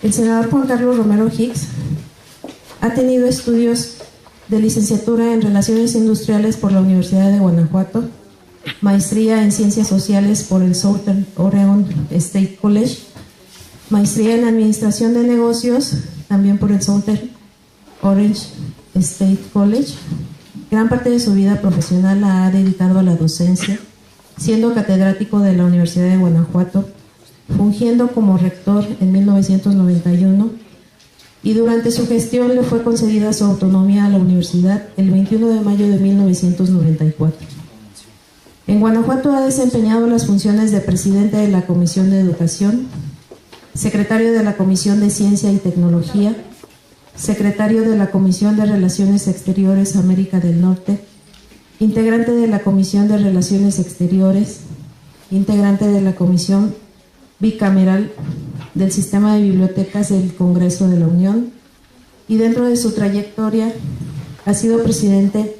El senador Juan Carlos Romero Hicks ha tenido estudios de licenciatura en Relaciones Industriales por la Universidad de Guanajuato, maestría en Ciencias Sociales por el Southern Oregon State College, maestría en Administración de Negocios también por el Southern Orange State College. Gran parte de su vida profesional la ha dedicado a la docencia, siendo catedrático de la Universidad de Guanajuato, fungiendo como rector en 1991, y durante su gestión le fue concedida su autonomía a la universidad el 21 de mayo de 1994. En Guanajuato ha desempeñado las funciones de presidente de la Comisión de Educación, secretario de la Comisión de Ciencia y Tecnología, secretario de la Comisión de Relaciones Exteriores América del Norte, integrante de la Comisión de Relaciones Exteriores, integrante de la Comisión Bicameral del Sistema de Bibliotecas del Congreso de la Unión, y dentro de su trayectoria ha sido presidente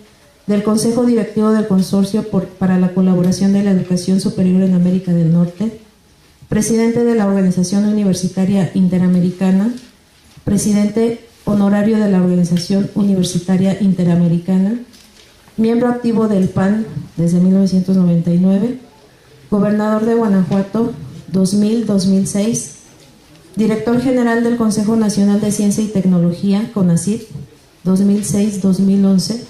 del Consejo Directivo del Consorcio para la Colaboración de la Educación Superior en América del Norte, presidente de la Organización Universitaria Interamericana, presidente honorario de la Organización Universitaria Interamericana, miembro activo del PAN desde 1999, gobernador de Guanajuato 2000-2006, director general del Consejo Nacional de Ciencia y Tecnología, CONACYT, 2006-2011,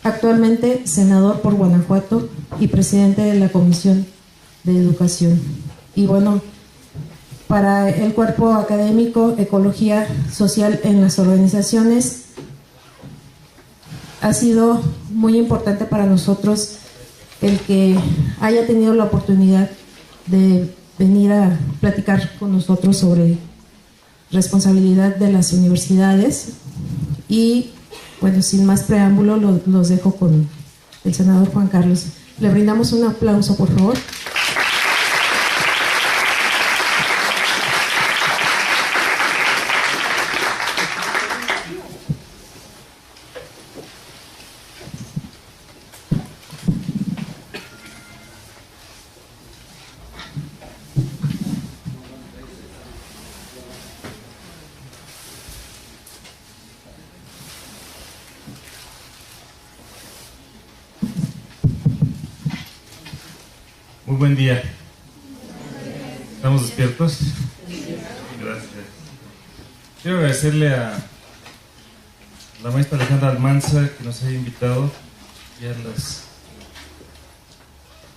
actualmente senador por Guanajuato y presidente de la Comisión de Educación. Y bueno, para el cuerpo académico, Ecología Social en las Organizaciones, ha sido muy importante para nosotros el que haya tenido la oportunidad de venir a platicar con nosotros sobre responsabilidad de las universidades. Y bueno, sin más preámbulo, los dejo con el senador Juan Carlos. Le brindamos un aplauso, por favor. Muy buen día. ¿Estamos despiertos? Gracias. Quiero agradecerle a la maestra Alejandra Almanza que nos haya invitado, y a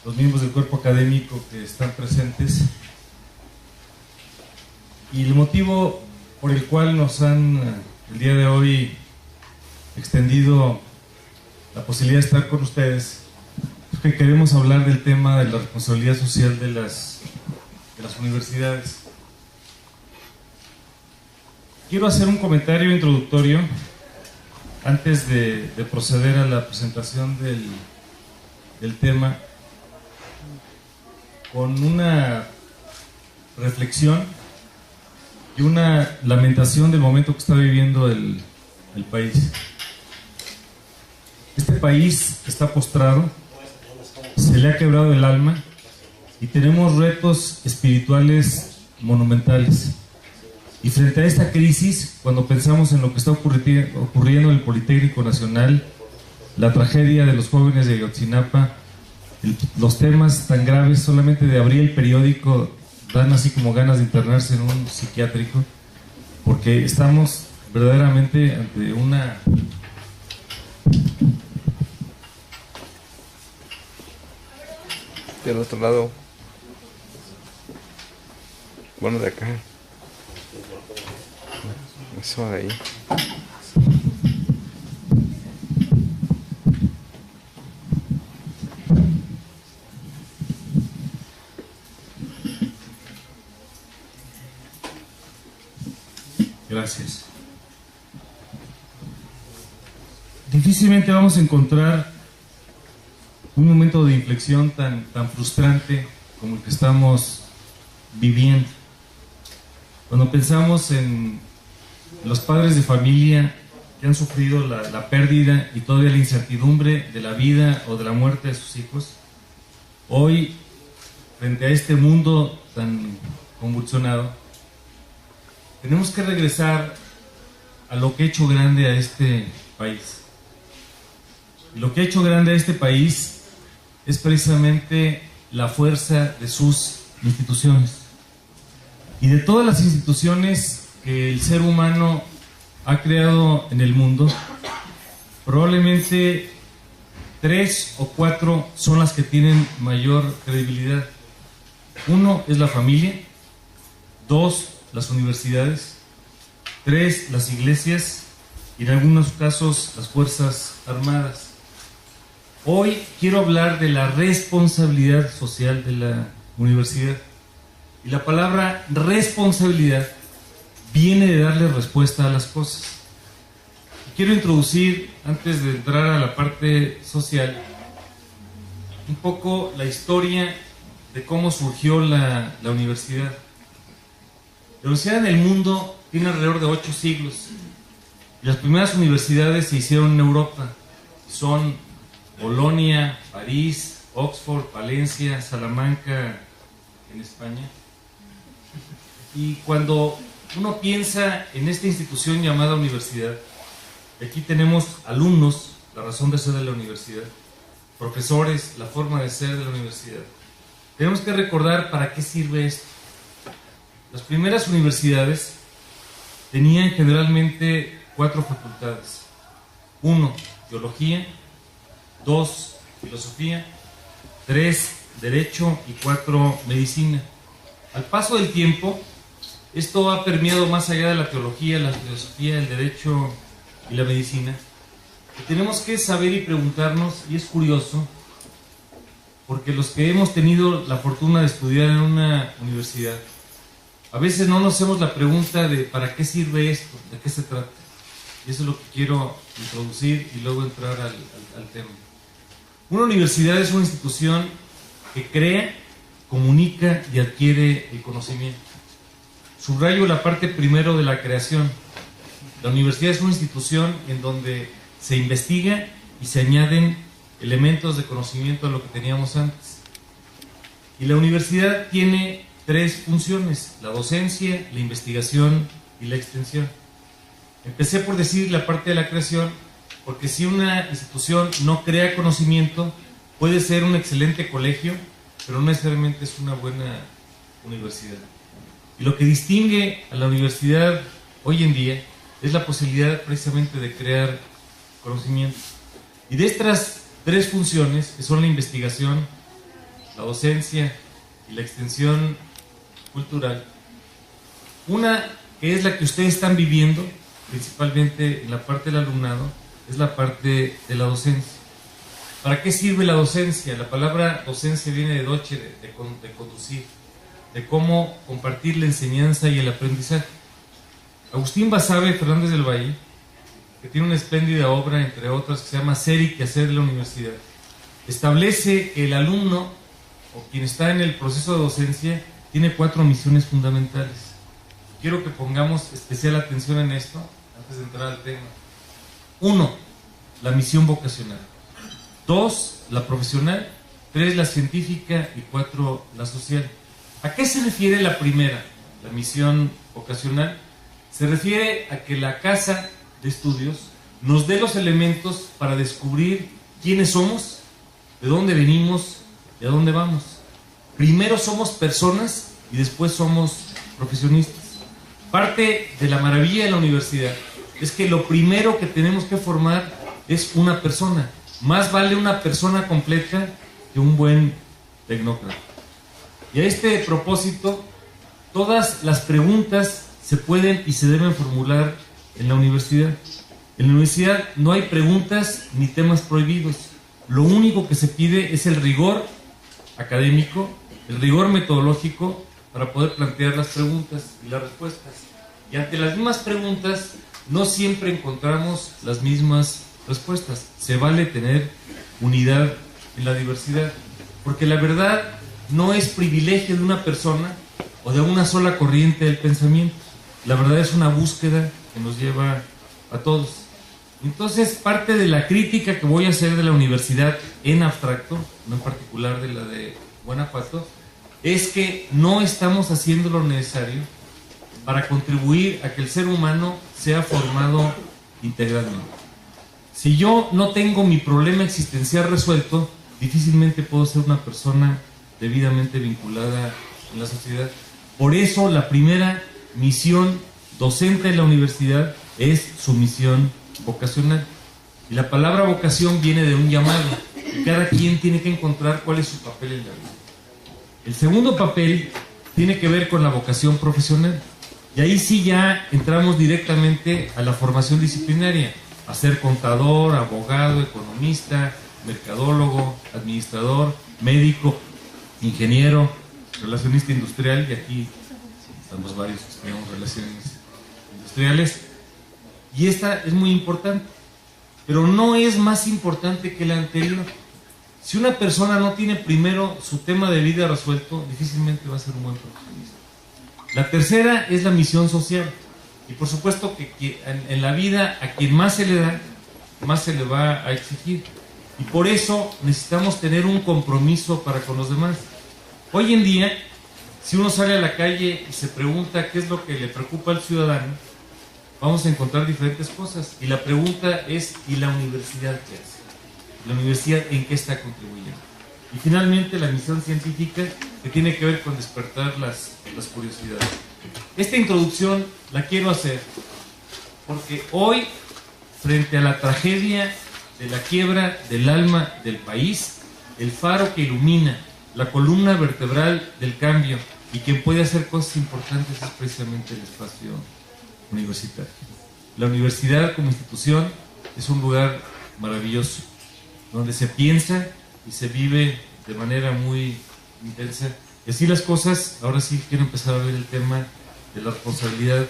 los miembros del cuerpo académico que están presentes. Y el motivo por el cual nos han el día de hoy extendido la posibilidad de estar con ustedes, que queremos hablar del tema de la responsabilidad social de las universidades. Quiero hacer un comentario introductorio antes de proceder a la presentación del tema, con una reflexión y una lamentación del momento que está viviendo el país. Este país está postrado, se le ha quebrado el alma y tenemos retos espirituales monumentales. Y frente a esta crisis, cuando pensamos en lo que está ocurriendo en el Politécnico Nacional, la tragedia de los jóvenes de Ayotzinapa, los temas tan graves, solamente de abrir el periódico dan así como ganas de internarse en un psiquiátrico, porque estamos verdaderamente ante una... Del otro lado, bueno, de acá, eso de ahí. Gracias. Difícilmente vamos a encontrar un momento de inflexión tan frustrante como el que estamos viviendo. Cuando pensamos en los padres de familia que han sufrido la pérdida y todavía la incertidumbre de la vida o de la muerte de sus hijos, hoy, frente a este mundo tan convulsionado, tenemos que regresar a lo que ha hecho grande a este país. Y lo que ha hecho grande a este país es precisamente la fuerza de sus instituciones. Y de todas las instituciones que el ser humano ha creado en el mundo, probablemente 3 o 4 son las que tienen mayor credibilidad. 1 es la familia, 2 las universidades, 3 las iglesias y en algunos casos las fuerzas armadas. Hoy quiero hablar de la responsabilidad social de la universidad. Y la palabra responsabilidad viene de darle respuesta a las cosas. Quiero introducir, antes de entrar a la parte social, un poco la historia de cómo surgió la universidad. La universidad en el mundo tiene alrededor de 8 siglos. Y las primeras universidades se hicieron en Europa. Son Bolonia, París, Oxford, Valencia, Salamanca, en España. Y cuando uno piensa en esta institución llamada universidad, aquí tenemos alumnos, la razón de ser de la universidad, profesores, la forma de ser de la universidad. Tenemos que recordar para qué sirve esto. Las primeras universidades tenían generalmente 4 facultades. 1, teología, 2, filosofía, 3, derecho y 4, medicina. Al paso del tiempo, esto ha permeado más allá de la teología, la filosofía, el derecho y la medicina. Y tenemos que saber y preguntarnos, y es curioso, porque los que hemos tenido la fortuna de estudiar en una universidad, a veces no nos hacemos la pregunta de ¿para qué sirve esto? ¿De qué se trata? Y eso es lo que quiero introducir y luego entrar al tema. Una universidad es una institución que crea, comunica y adquiere el conocimiento. Subrayo la parte primero de la creación. La universidad es una institución en donde se investiga y se añaden elementos de conocimiento a lo que teníamos antes. Y la universidad tiene 3 funciones: la docencia, la investigación y la extensión. Empecé por decir la parte de la creación, porque si una institución no crea conocimiento, puede ser un excelente colegio, pero no necesariamente es una buena universidad. Y lo que distingue a la universidad hoy en día es la posibilidad precisamente de crear conocimiento. Y de estas 3 funciones, que son la investigación, la docencia y la extensión cultural, una que es la que ustedes están viviendo, principalmente en la parte del alumnado, es la parte de la docencia. ¿Para qué sirve la docencia? La palabra docencia viene de doce, de conducir, de cómo compartir la enseñanza y el aprendizaje. Agustín Basabe Fernández del Valle, que tiene una espléndida obra, entre otras, que se llama Ser y Quehacer de la Universidad, establece que el alumno, o quien está en el proceso de docencia, tiene 4 misiones fundamentales. Quiero que pongamos especial atención en esto, antes de entrar al tema. 1, la misión vocacional. 2, la profesional. 3, la científica. Y 4, la social. ¿A qué se refiere la primera, la misión vocacional? Se refiere a que la casa de estudios nos dé los elementos para descubrir quiénes somos, de dónde venimos y a dónde vamos. Primero somos personas y después somos profesionistas. Parte de la maravilla de la universidad es que lo primero que tenemos que formar es una persona. Más vale una persona completa que un buen tecnócrata. Y a este propósito, todas las preguntas se pueden y se deben formular en la universidad. En la universidad no hay preguntas ni temas prohibidos. Lo único que se pide es el rigor académico, el rigor metodológico para poder plantear las preguntas y las respuestas. Y ante las mismas preguntas no siempre encontramos las mismas respuestas. Se vale tener unidad en la diversidad, porque la verdad no es privilegio de una persona o de una sola corriente del pensamiento. La verdad es una búsqueda que nos lleva a todos. Entonces, parte de la crítica que voy a hacer de la universidad en abstracto, no en particular de la de Guanajuato, es que no estamos haciendo lo necesario para contribuir a que el ser humano sea formado integralmente. Si yo no tengo mi problema existencial resuelto, difícilmente puedo ser una persona debidamente vinculada en la sociedad. Por eso la primera misión docente de la universidad es su misión vocacional. Y la palabra vocación viene de un llamado. Y cada quien tiene que encontrar cuál es su papel en la vida. El segundo papel tiene que ver con la vocación profesional. Y ahí sí ya entramos directamente a la formación disciplinaria, a ser contador, abogado, economista, mercadólogo, administrador, médico, ingeniero, relacionista industrial, y aquí estamos varios que estudiamos relaciones industriales. Y esta es muy importante, pero no es más importante que la anterior. Si una persona no tiene primero su tema de vida resuelto, difícilmente va a ser un buen profesionista. La tercera es la misión social. Y por supuesto que en la vida a quien más se le da, más se le va a exigir. Y por eso necesitamos tener un compromiso para con los demás. Hoy en día, si uno sale a la calle y se pregunta qué es lo que le preocupa al ciudadano, vamos a encontrar diferentes cosas. Y la pregunta es, ¿y la universidad qué hace? ¿La universidad en qué está contribuyendo? Y finalmente la misión científica, que tiene que ver con despertar las curiosidades. Esta introducción la quiero hacer porque hoy, frente a la tragedia de la quiebra del alma del país, el faro que ilumina, la columna vertebral del cambio y quien puede hacer cosas importantes es precisamente el espacio universitario. La universidad como institución es un lugar maravilloso, donde se piensa y se vive de manera muy intensa. Y así las cosas, ahora sí quiero empezar a ver el tema de la responsabilidad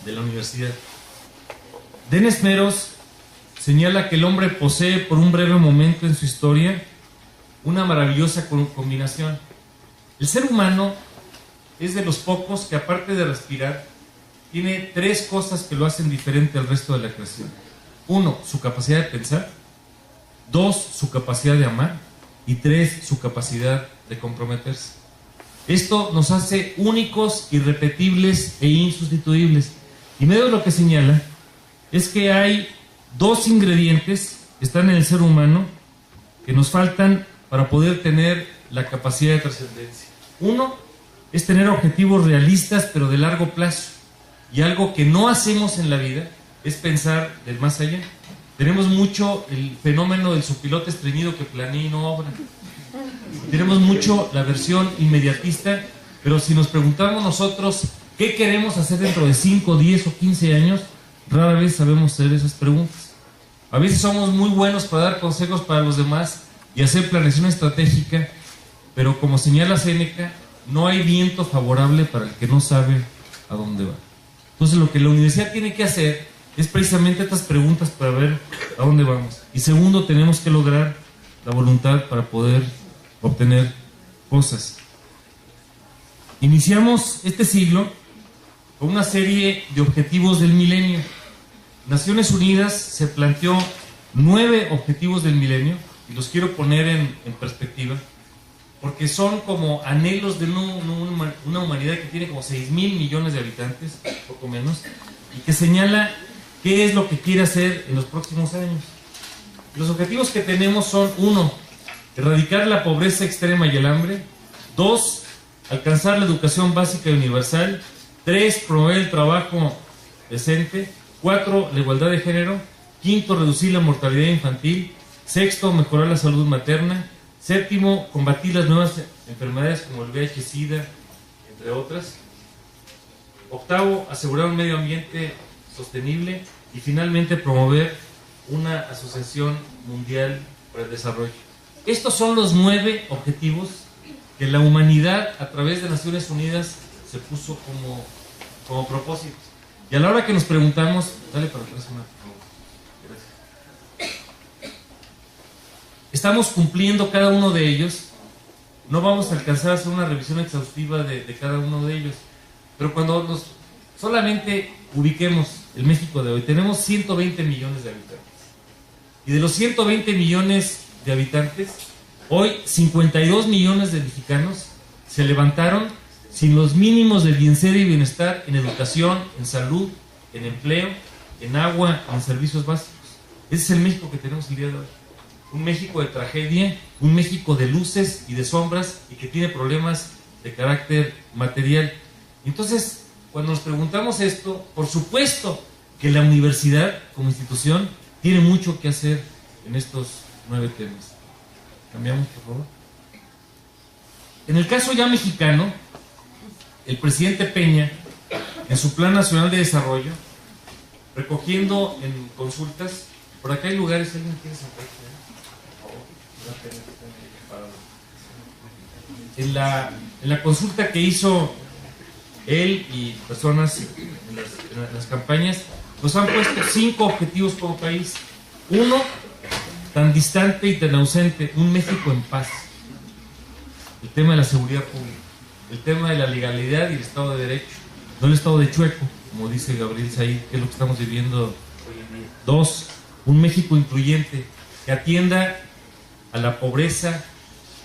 de la universidad. Denis Meros señala que el hombre posee por un breve momento en su historia una maravillosa combinación. El ser humano es de los pocos que, aparte de respirar, tiene tres cosas que lo hacen diferente al resto de la creación. Uno, su capacidad de pensar. Dos, su capacidad de amar. Y tres, su capacidad de comprometerse. Esto nos hace únicos, irrepetibles e insustituibles. Y medio de lo que señala es que hay dos ingredientes que están en el ser humano que nos faltan para poder tener la capacidad de trascendencia. Uno es tener objetivos realistas pero de largo plazo. Y algo que no hacemos en la vida es pensar del más allá. Tenemos mucho el fenómeno del sopilote estreñido que planea y no obra. Tenemos mucho la versión inmediatista, pero si nos preguntamos nosotros qué queremos hacer dentro de 5, 10 o 15 años, rara vez sabemos hacer esas preguntas. A veces somos muy buenos para dar consejos para los demás y hacer planeación estratégica, pero como señala Séneca, no hay viento favorable para el que no sabe a dónde va. Entonces lo que la universidad tiene que hacer es precisamente estas preguntas para ver a dónde vamos. Y segundo, tenemos que lograr la voluntad para poder obtener cosas. Iniciamos este siglo con una serie de objetivos del milenio. Naciones Unidas se planteó 9 objetivos del milenio y los quiero poner en perspectiva porque son como anhelos de una humanidad que tiene como 6,000 millones de habitantes, poco menos, y que señala qué es lo que quiere hacer en los próximos años. Los objetivos que tenemos son: 1, erradicar la pobreza extrema y el hambre. 2, alcanzar la educación básica y universal. 3, promover el trabajo decente. 4, la igualdad de género. 5, reducir la mortalidad infantil. 6, mejorar la salud materna. 7, combatir las nuevas enfermedades como el VIH-Sida, entre otras. 8, asegurar un medio ambiente sostenible. Y finalmente, promover una asociación mundial para el desarrollo. Estos son los 9 objetivos que la humanidad a través de Naciones Unidas se puso como propósitos. Y a la hora que nos preguntamos, dale para atrás una, por favor. Gracias. Estamos cumpliendo cada uno de ellos. No vamos a alcanzar a hacer una revisión exhaustiva de cada uno de ellos. Pero cuando nos solamente ubiquemos el México de hoy, tenemos 120 millones de habitantes. Y de los 120 millones de habitantes, hoy 52 millones de mexicanos se levantaron sin los mínimos de bien ser y bienestar en educación, en salud, en empleo, en agua, en servicios básicos. Ese es el México que tenemos el día de hoy. Un México de tragedia, un México de luces y de sombras y que tiene problemas de carácter material. Entonces, cuando nos preguntamos esto, por supuesto que la universidad como institución tiene mucho que hacer en estos 9 temas. Cambiamos, por favor. En el caso ya mexicano, el presidente Peña, en su Plan Nacional de Desarrollo, recogiendo en consultas, por acá hay lugares, ¿alguien quiere sentarse? En la consulta que hizo él y personas en las campañas, nos han puesto 5 objetivos como país. 1, tan distante y tan ausente, un México en paz. El tema de la seguridad pública, el tema de la legalidad y el Estado de Derecho, no el Estado de Chueco, como dice Gabriel Said, que es lo que estamos viviendo hoy en día. 2, un México incluyente, que atienda a la pobreza,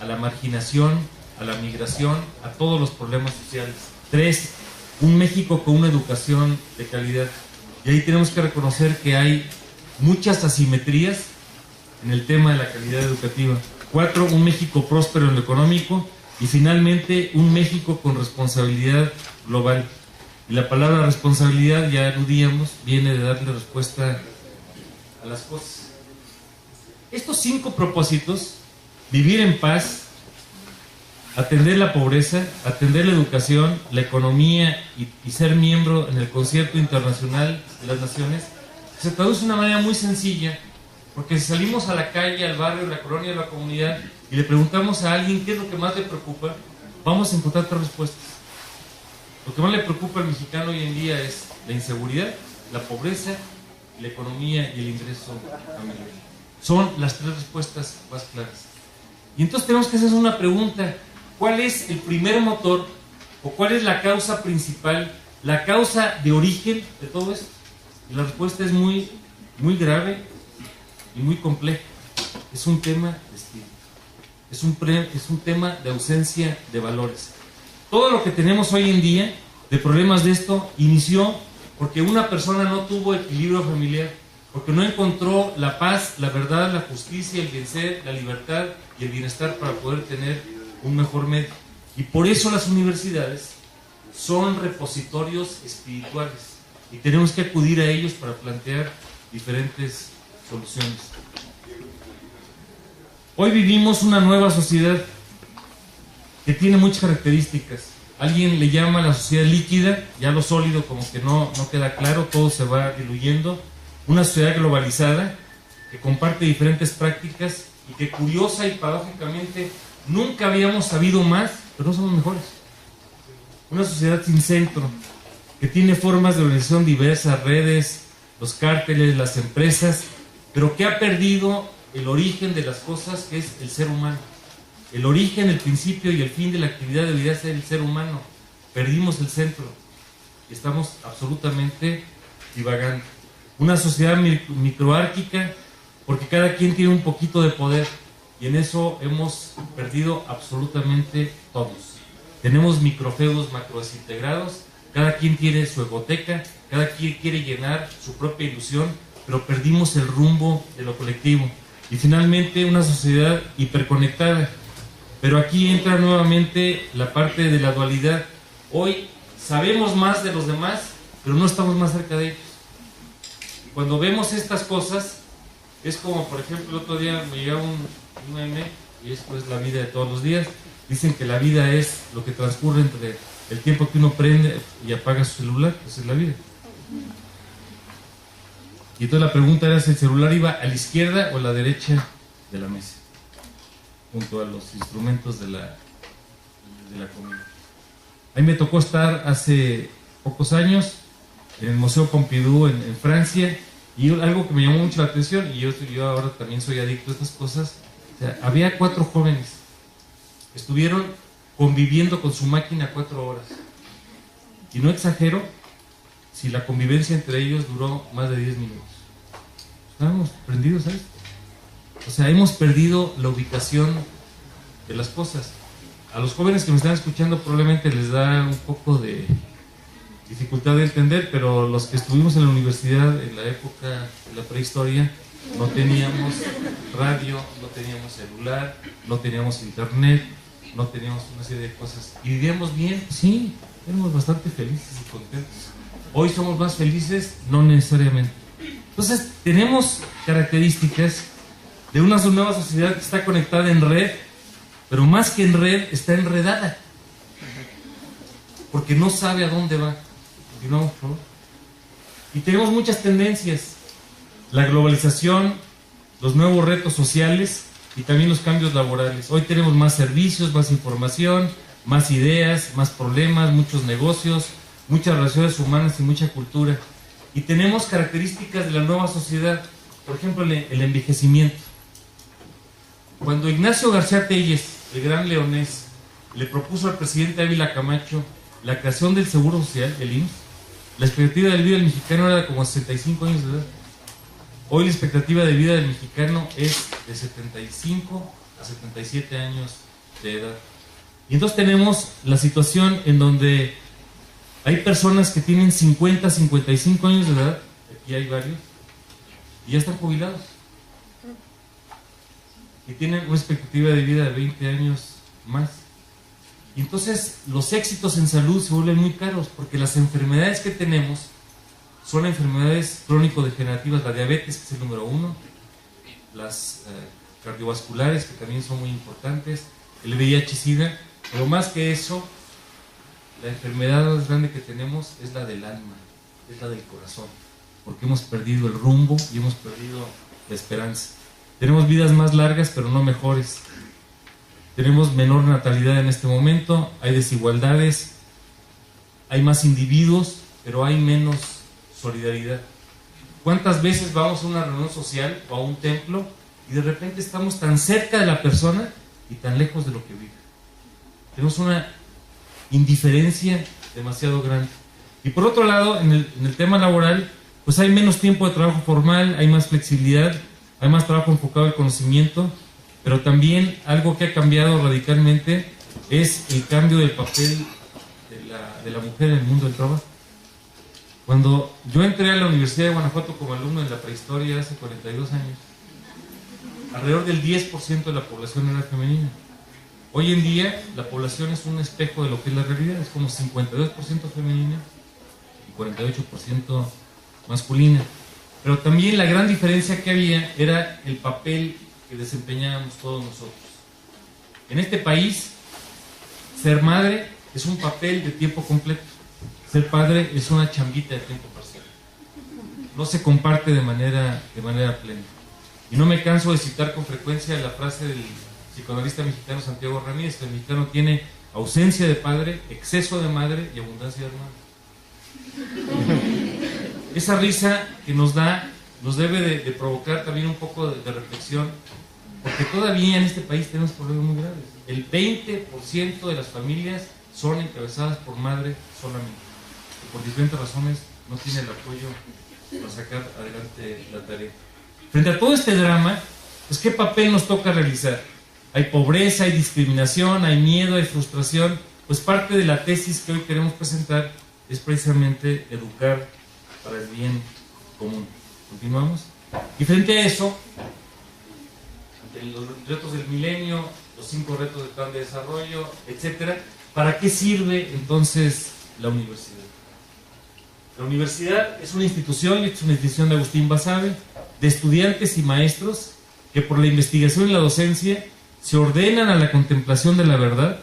a la marginación, a la migración, a todos los problemas sociales. 3, un México con una educación de calidad. Y ahí tenemos que reconocer que hay muchas asimetrías en el tema de la calidad educativa. 4, un México próspero en lo económico. Y finalmente, un México con responsabilidad global. Y la palabra responsabilidad, ya aludíamos, viene de darle respuesta a las cosas. Estos 5 propósitos, vivir en paz, atender la pobreza, atender la educación, la economía y ser miembro en el Concierto Internacional de las Naciones, se traduce de una manera muy sencilla, porque si salimos a la calle, al barrio, a la colonia, a la comunidad, y le preguntamos a alguien qué es lo que más le preocupa, vamos a encontrar 3 respuestas. Lo que más le preocupa al mexicano hoy en día es la inseguridad, la pobreza, la economía y el ingreso familiar. Son las 3 respuestas más claras. Y entonces tenemos que hacer una pregunta: ¿cuál es el primer motor o cuál es la causa principal, la causa de origen de todo esto? Y la respuesta es muy grave y muy compleja. Es un tema de estilo. Es un tema de ausencia de valores. Todo lo que tenemos hoy en día de problemas de esto inició porque una persona no tuvo equilibrio familiar, porque no encontró la paz, la verdad, la justicia, el bien ser, la libertad y el bienestar para poder tener un mejor medio. Y por eso las universidades son repositorios espirituales y tenemos que acudir a ellos para plantear diferentes soluciones. Hoy vivimos una nueva sociedad que tiene muchas características. Alguien le llama a la sociedad líquida, ya lo sólido como que no queda claro, todo se va diluyendo. Una sociedad globalizada que comparte diferentes prácticas y que curiosa y paradójicamente nunca habíamos sabido más, pero no somos mejores. Una sociedad sin centro, que tiene formas de organización diversas, redes, los cárteles, las empresas, pero que ha perdido el origen de las cosas, que es el ser humano. El origen, el principio y el fin de la actividad debería ser el ser humano. Perdimos el centro y estamos absolutamente divagando. Una sociedad microárquica, porque cada quien tiene un poquito de poder y en eso hemos perdido absolutamente todos. Tenemos microfeudos macrodesintegrados, cada quien tiene su egoteca, cada quien quiere llenar su propia ilusión, pero perdimos el rumbo de lo colectivo. Y finalmente una sociedad hiperconectada. Pero aquí entra nuevamente la parte de la dualidad. Hoy sabemos más de los demás, pero no estamos más cerca de ellos. Y cuando vemos estas cosas, es como, por ejemplo, el otro día me llegaba un meme, y esto es la vida de todos los días. Dicen que la vida es lo que transcurre entre el tiempo que uno prende y apaga su celular, pues es la vida. Y entonces la pregunta era si el celular iba a la izquierda o a la derecha de la mesa, junto a los instrumentos de la comida. Ahí me tocó estar hace pocos años en el Museo Pompidou en Francia, y algo que me llamó mucho la atención, y yo ahora también soy adicto a estas cosas. O sea, había 4 jóvenes que estuvieron conviviendo con su máquina 4 horas, y no exagero si la convivencia entre ellos duró más de 10 minutos. Estábamos prendidos a esto. O sea, hemos perdido la ubicación de las cosas. a los jóvenes que me están escuchando probablemente les da un poco de dificultad de entender, pero los que estuvimos en la universidad en la época de la prehistoria, no teníamos radio, no teníamos celular, no teníamos internet, no teníamos una serie de cosas. ¿Y vivíamos bien? Sí, éramos bastante felices y contentos. Hoy somos más felices, no necesariamente. Entonces, tenemos características de una nueva sociedad que está conectada en red, pero más que en red, está enredada. Porque no sabe a dónde va. Continuamos, por favor. Y tenemos muchas tendencias. La globalización, los nuevos retos sociales y también los cambios laborales. Hoy tenemos más servicios, más información, más ideas, más problemas, muchos negocios, muchas relaciones humanas y mucha cultura. Y tenemos características de la nueva sociedad, por ejemplo, el envejecimiento. Cuando Ignacio García Telles, el gran leonés, le propuso al presidente Ávila Camacho la creación del Seguro Social, el IMSS, la expectativa de vida del mexicano era de como 65 años de edad. Hoy la expectativa de vida del mexicano es de 75 a 77 años de edad. Y entonces tenemos la situación en donde hay personas que tienen 50, 55 años de edad, aquí hay varios, y ya están jubilados. Y tienen una expectativa de vida de 20 años más. Y entonces los éxitos en salud se vuelven muy caros, porque las enfermedades que tenemos son enfermedades crónico-degenerativas, la diabetes, que es el número 1, las cardiovasculares, que también son muy importantes, el VIH-Sida, pero más que eso, la enfermedad más grande que tenemos es la del alma, es la del corazón, porque hemos perdido el rumbo y hemos perdido la esperanza. Tenemos vidas más largas, pero no mejores. Tenemos menor natalidad en este momento, hay desigualdades, hay más individuos, pero hay menos solidaridad. ¿Cuántas veces vamos a una reunión social o a un templo y de repente estamos tan cerca de la persona y tan lejos de lo que vive? Tenemos una indiferencia demasiado grande. Y por otro lado, en el tema laboral, pues hay menos tiempo de trabajo formal, hay más flexibilidad, hay más trabajo enfocado al conocimiento, pero también algo que ha cambiado radicalmente es el cambio del papel de la mujer en el mundo del trabajo. Cuando yo entré a la Universidad de Guanajuato como alumno en la prehistoria hace 42 años, alrededor del 10% de la población era femenina. Hoy en día la población es un espejo de lo que es la realidad, es como 52% femenina y 48% masculina. Pero también la gran diferencia que había era el papel que desempeñábamos todos nosotros. En este país, ser madre es un papel de tiempo completo. Ser padre es una chambita de tiempo parcial. No se comparte de manera plena. Y no me canso de citar con frecuencia la frase del psicoanalista mexicano Santiago Ramírez, que el mexicano tiene ausencia de padre, exceso de madre y abundancia de hermano. Esa risa que nos da, nos debe de provocar también un poco de reflexión, porque todavía en este país tenemos problemas muy graves. El 20% de las familias son encabezadas por madre solamente, que por diferentes razones no tiene el apoyo para sacar adelante la tarea. Frente a todo este drama, pues ¿qué papel nos toca realizar? Hay pobreza, hay discriminación, hay miedo, hay frustración. Pues parte de la tesis que hoy queremos presentar es precisamente educar para el bien común. Continuamos. Y frente a eso, ante los retos del milenio, los 5 retos del plan de desarrollo, etcétera, ¿para qué sirve entonces la universidad? La universidad es una institución, y es una institución de Agustín Basabe, de estudiantes y maestros que por la investigación y la docencia se ordenan a la contemplación de la verdad,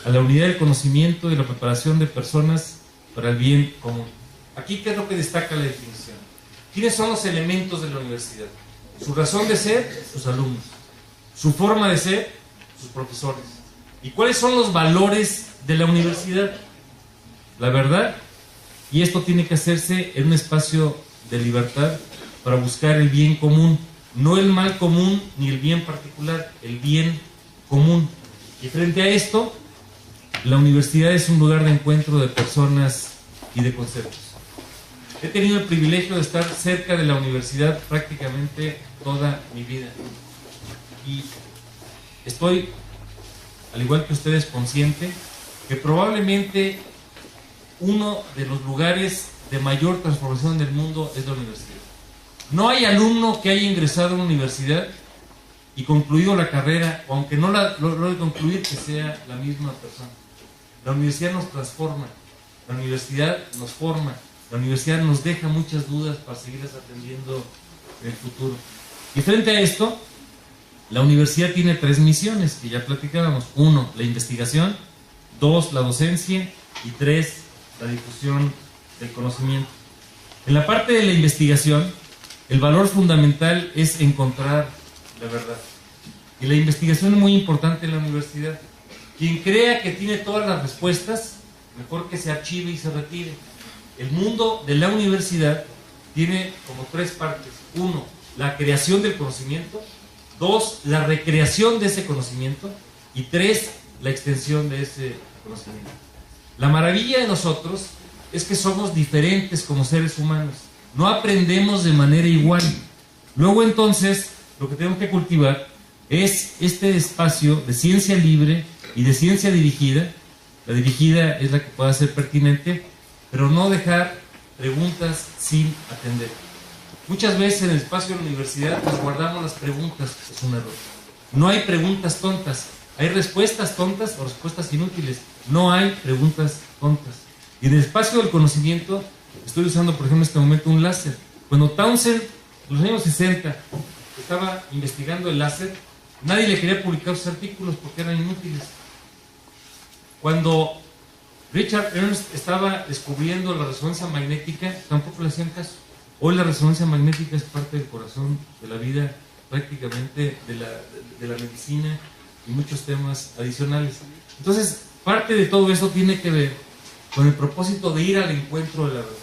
a la unidad del conocimiento y la preparación de personas para el bien común. Aquí, ¿qué es lo que destaca la definición? ¿Quiénes son los elementos de la universidad? Su razón de ser, sus alumnos. Su forma de ser, sus profesores. ¿Y cuáles son los valores de la universidad? La verdad. Y esto tiene que hacerse en un espacio de libertad para buscar el bien común. No el mal común ni el bien particular, el bien común. Y frente a esto, la universidad es un lugar de encuentro de personas y de conceptos. He tenido el privilegio de estar cerca de la universidad prácticamente toda mi vida. Y estoy al igual que usted es consciente, que probablemente uno de los lugares de mayor transformación del mundo es la universidad. No hay alumno que haya ingresado a una universidad y concluido la carrera, o aunque no la logre concluir, que sea la misma persona. La universidad nos transforma, la universidad nos forma, la universidad nos deja muchas dudas para seguirlas atendiendo en el futuro. Y frente a esto, la universidad tiene 3 misiones que ya platicábamos. 1, la investigación. 2, la docencia. Y 3, la difusión del conocimiento. En la parte de la investigación, el valor fundamental es encontrar la verdad. Y la investigación es muy importante en la universidad. Quien crea que tiene todas las respuestas, mejor que se archive y se retire. El mundo de la universidad tiene como 3 partes. 1, la creación del conocimiento. 2, la recreación de ese conocimiento. Y 3, la extensión de ese conocimiento. La maravilla de nosotros es que somos diferentes como seres humanos. No aprendemos de manera igual. Luego entonces, lo que tenemos que cultivar es este espacio de ciencia libre y de ciencia dirigida. La dirigida es la que pueda ser pertinente, pero no dejar preguntas sin atender. Muchas veces en el espacio de la universidad nos guardamos las preguntas, es un error. No hay preguntas tontas, hay respuestas tontas o respuestas inútiles. No hay preguntas tontas. Y en el espacio del conocimiento, estoy usando por ejemplo en este momento un láser. Cuando Townsend, en los años 60, estaba investigando el láser, nadie le quería publicar sus artículos porque eran inútiles. Cuando Richard Ernst estaba descubriendo la resonancia magnética, tampoco le hacían caso. Hoy la resonancia magnética es parte del corazón de la vida, prácticamente de la medicina y muchos temas adicionales. Entonces, parte de todo eso tiene que ver con el propósito de ir al encuentro de la verdad.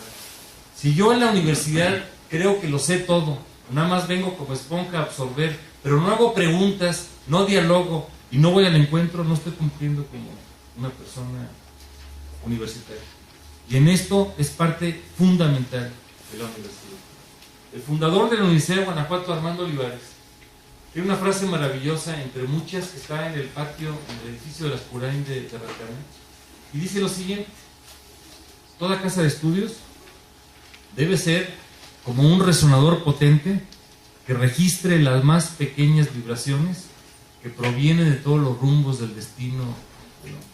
Si yo en la universidad creo que lo sé todo, nada más vengo como esponja a absorber, pero no hago preguntas, no dialogo y no voy al encuentro, no estoy cumpliendo como una persona universitaria. Y en esto es parte fundamental de la universidad. El fundador de la Universidad de Guanajuato, Armando Olivares, tiene una frase maravillosa entre muchas que está en el patio, en el edificio de las Purain de Terracana, y dice lo siguiente: toda casa de estudios debe ser como un resonador potente que registre las más pequeñas vibraciones que provienen de todos los rumbos del destino del hombre.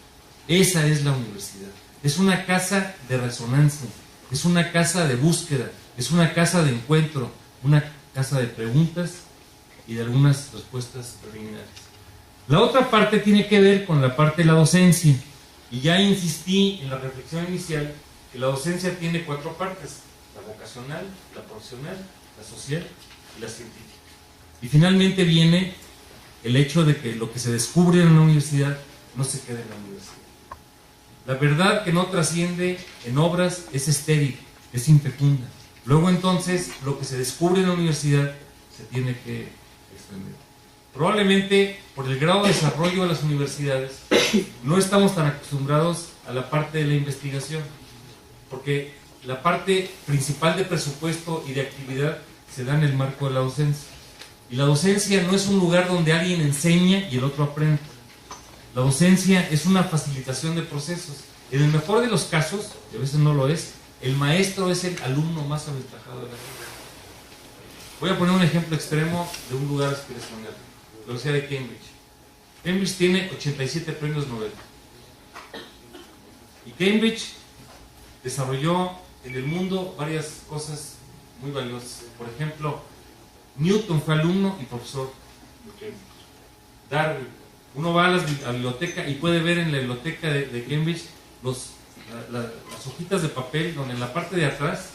Esa es la universidad. Es una casa de resonancia, es una casa de búsqueda, es una casa de encuentro, una casa de preguntas y de algunas respuestas preliminares. La otra parte tiene que ver con la parte de la docencia. Y ya insistí en la reflexión inicial que la docencia tiene 4 partes: la vocacional, la profesional, la social y la científica. Y finalmente viene el hecho de que lo que se descubre en la universidad no se queda en la universidad. La verdad que no trasciende en obras es estéril, es infecunda. Luego entonces lo que se descubre en la universidad se tiene que extender. Probablemente por el grado de desarrollo de las universidades no estamos tan acostumbrados a la parte de la investigación, porque la parte principal de presupuesto y de actividad se da en el marco de la docencia. Y la docencia no es un lugar donde alguien enseña y el otro aprende. La docencia es una facilitación de procesos. En el mejor de los casos, y a veces no lo es, el maestro es el alumno más aventajado de la vida. Voy a poner un ejemplo extremo de un lugar aspiracional: la Universidad de Cambridge. Cambridge tiene 87 premios Nobel. Y Cambridge desarrolló en el mundo varias cosas muy valiosas. Por ejemplo, Newton fue alumno y profesor de Cambridge. Darwin. Uno va a la biblioteca y puede ver en la biblioteca de Cambridge las hojitas de papel donde en la parte de atrás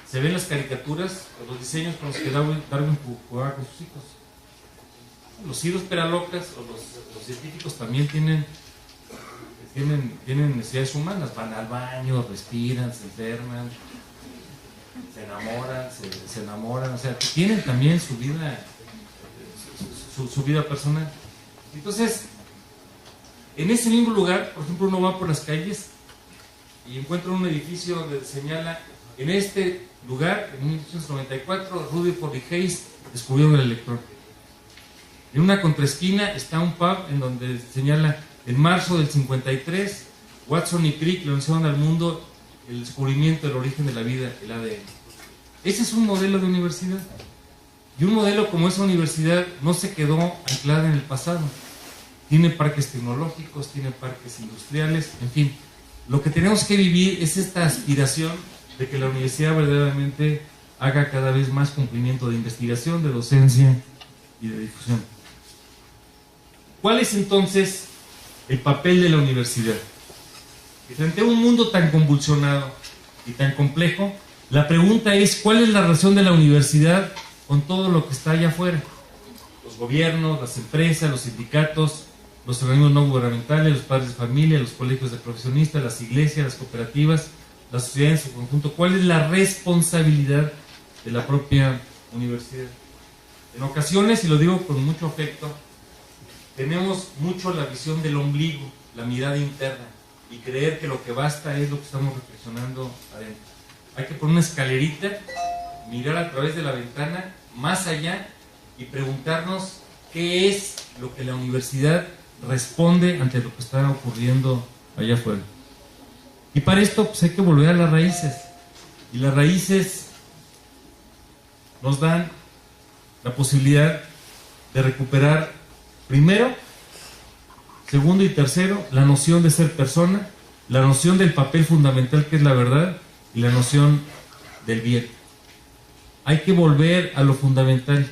se ven las caricaturas o los diseños con los que Darwin jugaba con sus hijos. Los hijos peralocas o los científicos también tienen necesidades humanas. Van al baño, respiran, se enferman, se enamoran, o sea, tienen también su vida, su vida personal. Entonces, en ese mismo lugar, por ejemplo, uno va por las calles y encuentra un edificio donde señala: en este lugar, en 1894, Rutherford y Hayes descubrieron el electrón. En una contraesquina está un pub en donde señala: en marzo del 53, Watson y Crick lanzaron al mundo el descubrimiento del origen de la vida, el ADN. Ese es un modelo de universidad. Y un modelo como esa universidad no se quedó anclada en el pasado. Tiene parques tecnológicos, tiene parques industriales, en fin. Lo que tenemos que vivir es esta aspiración de que la universidad verdaderamente haga cada vez más cumplimiento de investigación, de docencia y de difusión. ¿Cuál es entonces el papel de la universidad? Que frente a un mundo tan convulsionado y tan complejo, la pregunta es: ¿cuál es la relación de la universidad con todo lo que está allá afuera? Los gobiernos, las empresas, los sindicatos, los organismos no gubernamentales, los padres de familia, los colegios de profesionistas, las iglesias, las cooperativas, la sociedad en su conjunto. ¿Cuál es la responsabilidad de la propia universidad? En ocasiones, y lo digo con mucho afecto, tenemos mucho la visión del ombligo, la mirada interna, y creer que lo que basta es lo que estamos reflexionando adentro. Hay que poner una escalerita, mirar a través de la ventana, más allá, y preguntarnos qué es lo que la universidad responde ante lo que está ocurriendo allá afuera. Y para esto pues hay que volver a las raíces. Y las raíces nos dan la posibilidad de recuperar, primero, segundo y tercero, la noción de ser persona, la noción del papel fundamental que es la verdad y la noción del bien. Hay que volver a lo fundamental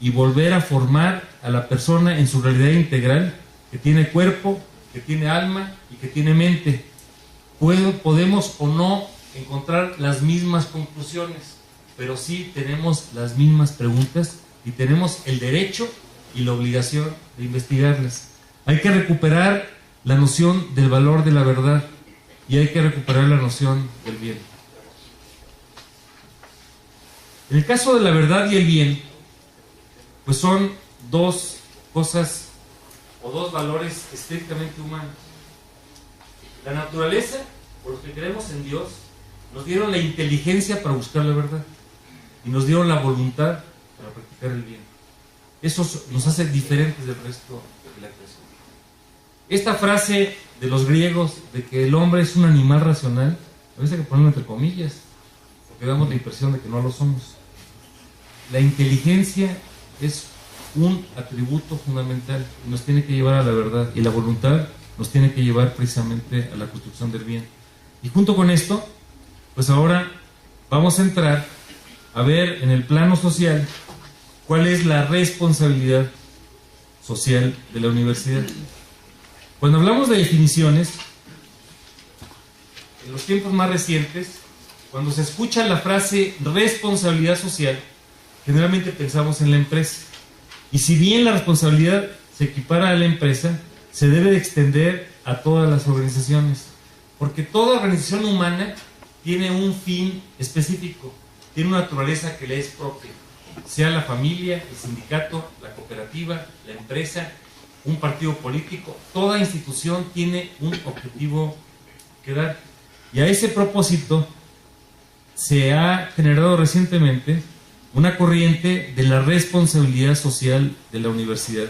y volver a formar a la persona en su realidad integral, que tiene cuerpo, que tiene alma y que tiene mente. Podemos o no encontrar las mismas conclusiones, pero sí tenemos las mismas preguntas y tenemos el derecho y la obligación de investigarlas. Hay que recuperar la noción del valor de la verdad y hay que recuperar la noción del bien. En el caso de la verdad y el bien, pues son dos cosas o dos valores estrictamente humanos. La naturaleza, por los que creemos en Dios, nos dieron la inteligencia para buscar la verdad y nos dieron la voluntad para practicar el bien. Eso nos hace diferentes del resto de la creación. Esta frase de los griegos de que el hombre es un animal racional, a veces hay que ponerlo entre comillas, porque damos la impresión de que no lo somos. La inteligencia es un atributo fundamental y nos tiene que llevar a la verdad, y la voluntad nos tiene que llevar precisamente a la construcción del bien. Y junto con esto, pues ahora vamos a entrar a ver en el plano social cuál es la responsabilidad social de la universidad. Cuando hablamos de definiciones, en los tiempos más recientes, cuando se escucha la frase responsabilidad social, generalmente pensamos en la empresa. Y si bien la responsabilidad se equipara a la empresa, se debe de extender a todas las organizaciones, porque toda organización humana tiene un fin específico, tiene una naturaleza que le es propia, sea la familia, el sindicato, la cooperativa, la empresa, un partido político. Toda institución tiene un objetivo que dar, y a ese propósito se ha generado recientemente una corriente de la responsabilidad social de la universidad.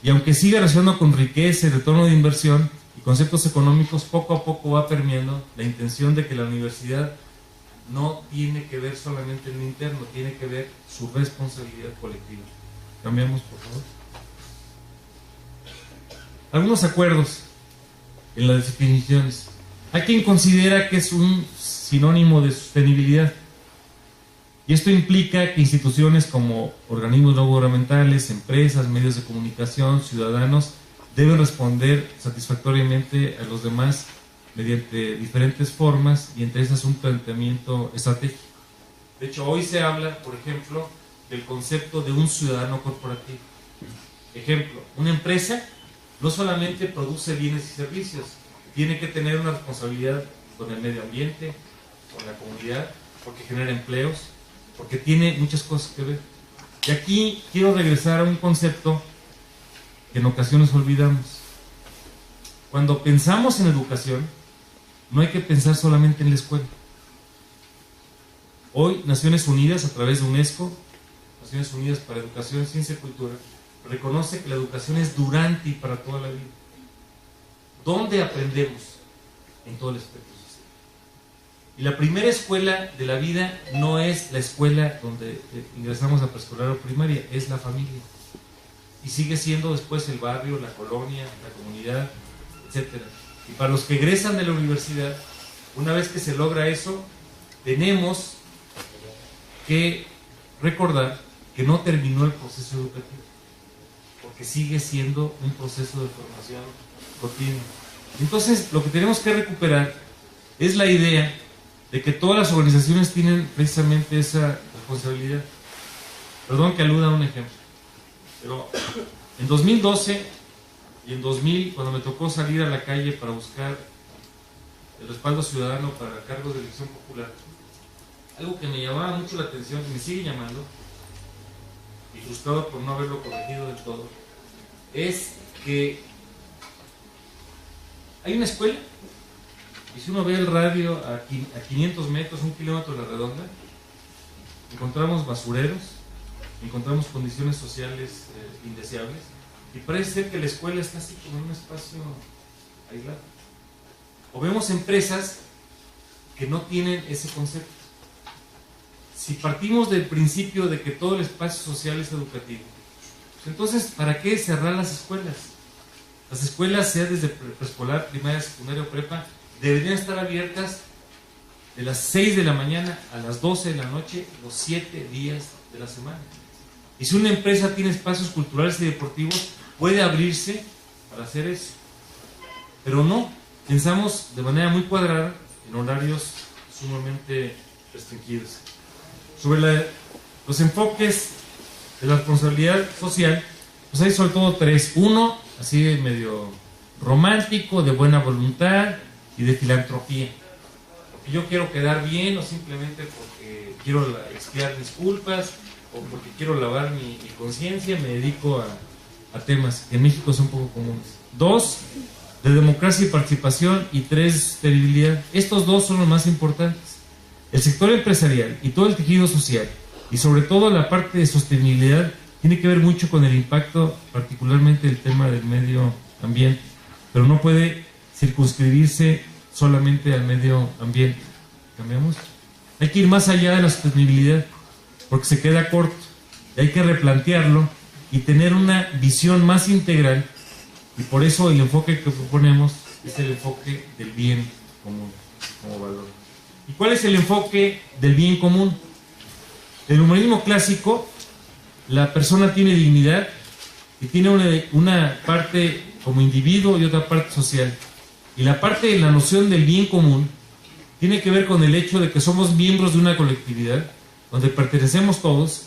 Y aunque siga relacionado con riqueza y retorno de inversión y conceptos económicos, poco a poco va permeando la intención de que la universidad no tiene que ver solamente en lo interno, tiene que ver su responsabilidad colectiva. Cambiamos, por favor. Algunos acuerdos en las definiciones. Hay quien considera que es un sinónimo de sostenibilidad. Y esto implica que instituciones como organismos no gubernamentales, empresas, medios de comunicación, ciudadanos, deben responder satisfactoriamente a los demás mediante diferentes formas, y entre esas un planteamiento estratégico. De hecho, hoy se habla, por ejemplo, del concepto de un ciudadano corporativo. Ejemplo, una empresa no solamente produce bienes y servicios, tiene que tener una responsabilidad con el medio ambiente, con la comunidad, porque genera empleos, porque tiene muchas cosas que ver. Y aquí quiero regresar a un concepto que en ocasiones olvidamos. Cuando pensamos en educación, no hay que pensar solamente en la escuela. Hoy Naciones Unidas, a través de UNESCO, Naciones Unidas para Educación, Ciencia y Cultura, reconoce que la educación es durante y para toda la vida. ¿Dónde aprendemos? En todo el espectro social. Y la primera escuela de la vida no es la escuela donde ingresamos a preescolar o primaria, es la familia. Y sigue siendo después el barrio, la colonia, la comunidad, etc. Y para los que egresan de la universidad, una vez que se logra eso, tenemos que recordar que no terminó el proceso educativo, porque sigue siendo un proceso de formación continua. Entonces, lo que tenemos que recuperar es la idea de que todas las organizaciones tienen precisamente esa responsabilidad. Perdón que aluda a un ejemplo, pero en 2012 y en 2000, cuando me tocó salir a la calle para buscar el respaldo ciudadano para cargos de elección popular, algo que me llamaba mucho la atención, y me sigue llamando, y frustrado por no haberlo corregido del todo, es que hay una escuela, y si uno ve el radio a 500 metros, 1 kilómetro a la redonda, encontramos basureros, encontramos condiciones sociales indeseables, y parece ser que la escuela está así como en un espacio aislado. O vemos empresas que no tienen ese concepto. Si partimos del principio de que todo el espacio social es educativo, pues entonces, ¿para qué cerrar las escuelas? Las escuelas, sea desde preescolar, primaria, secundaria o prepa, deberían estar abiertas de las 6 de la mañana a las 12 de la noche, los 7 días de la semana. Y si una empresa tiene espacios culturales y deportivos, puede abrirse para hacer eso. Pero no, pensamos de manera muy cuadrada en horarios sumamente restringidos. Sobre los enfoques de la responsabilidad social, pues hay sobre todo 3. Uno, así de medio romántico, de buena voluntad y de filantropía. Porque yo quiero quedar bien, o simplemente porque quiero expiar mis culpas, o porque quiero lavar mi conciencia, me dedico a temas que en México son poco comunes. 2, de democracia y participación, y 3, de viabilidad. Estos 2 son los más importantes. El sector empresarial y todo el tejido social, y sobre todo la parte de sostenibilidad, tiene que ver mucho con el impacto, particularmente el tema del medio ambiente, pero no puede circunscribirse solamente al medio ambiente. ¿Cambiamos? Hay que ir más allá de la sostenibilidad, porque se queda corto, y hay que replantearlo y tener una visión más integral, y por eso el enfoque que proponemos es el enfoque del bien común como valor. ¿Y cuál es el enfoque del bien común? En el humanismo clásico, la persona tiene dignidad y tiene una parte como individuo y otra parte social. Y la parte de la noción del bien común tiene que ver con el hecho de que somos miembros de una colectividad donde pertenecemos todos,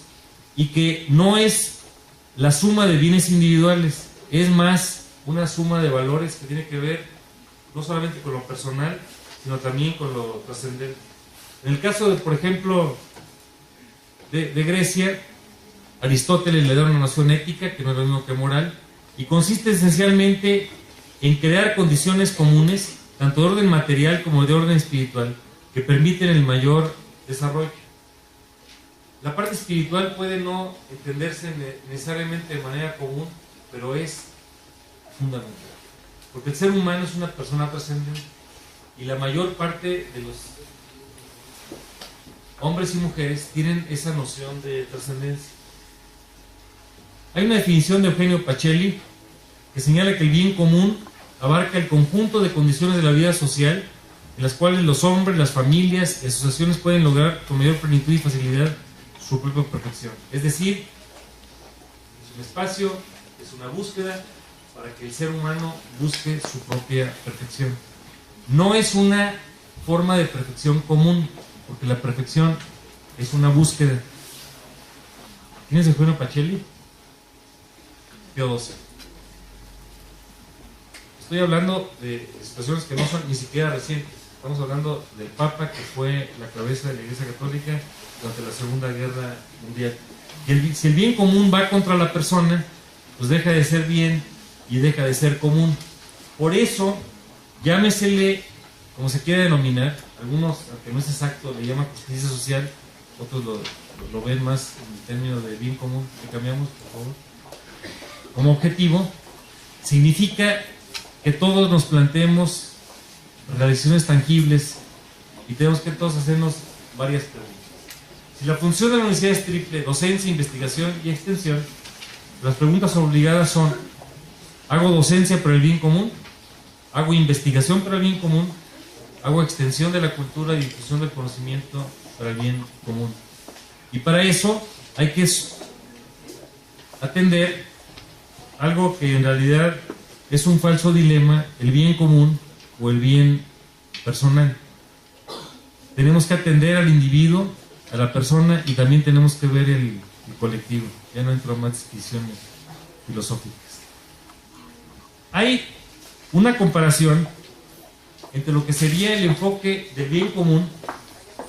y que no es la suma de bienes individuales, es más una suma de valores que tiene que ver no solamente con lo personal, sino también con lo trascendente. En el caso de, por ejemplo, de Grecia, Aristóteles le da una noción ética, que no es lo mismo que moral, y consiste esencialmente en crear condiciones comunes, tanto de orden material como de orden espiritual, que permiten el mayor desarrollo. La parte espiritual puede no entenderse necesariamente de manera común, pero es fundamental, porque el ser humano es una persona trascendente, y la mayor parte de los hombres y mujeres tienen esa noción de trascendencia. Hay una definición de Eugenio Pacelli que señala que el bien común abarca el conjunto de condiciones de la vida social en las cuales los hombres, las familias y asociaciones pueden lograr con mayor plenitud y facilidad su propia perfección. Es decir, es un espacio, es una búsqueda para que el ser humano busque su propia perfección. No es una forma de perfección común, porque la perfección es una búsqueda. ¿Quién es Eugenio Pacelli? Pío XII. Estoy hablando de situaciones que no son ni siquiera recientes. Estamos hablando del Papa, que fue la cabeza de la Iglesia Católica durante la Segunda Guerra Mundial. Y si el bien común va contra la persona, pues deja de ser bien y deja de ser común. Por eso, llámesele como se quiera denominar, algunos, aunque no es exacto, le llaman justicia social, otros lo lo ven más en términos de bien común, que cambiamos, por favor. Como objetivo, significa que todos nos planteemos realizaciones tangibles y tenemos que todos hacernos varias preguntas. Si la función de la universidad es triple, docencia, investigación y extensión, las preguntas obligadas son: ¿hago docencia para el bien común? ¿Hago investigación para el bien común? ¿Hago extensión de la cultura y difusión del conocimiento para el bien común? Y para eso hay que atender algo que en realidad es un falso dilema: el bien común o el bien personal. Tenemos que atender al individuo, a la persona, y también tenemos que ver el colectivo. Ya no entro en más discusiones filosóficas. Hay una comparación entre lo que sería el enfoque del bien común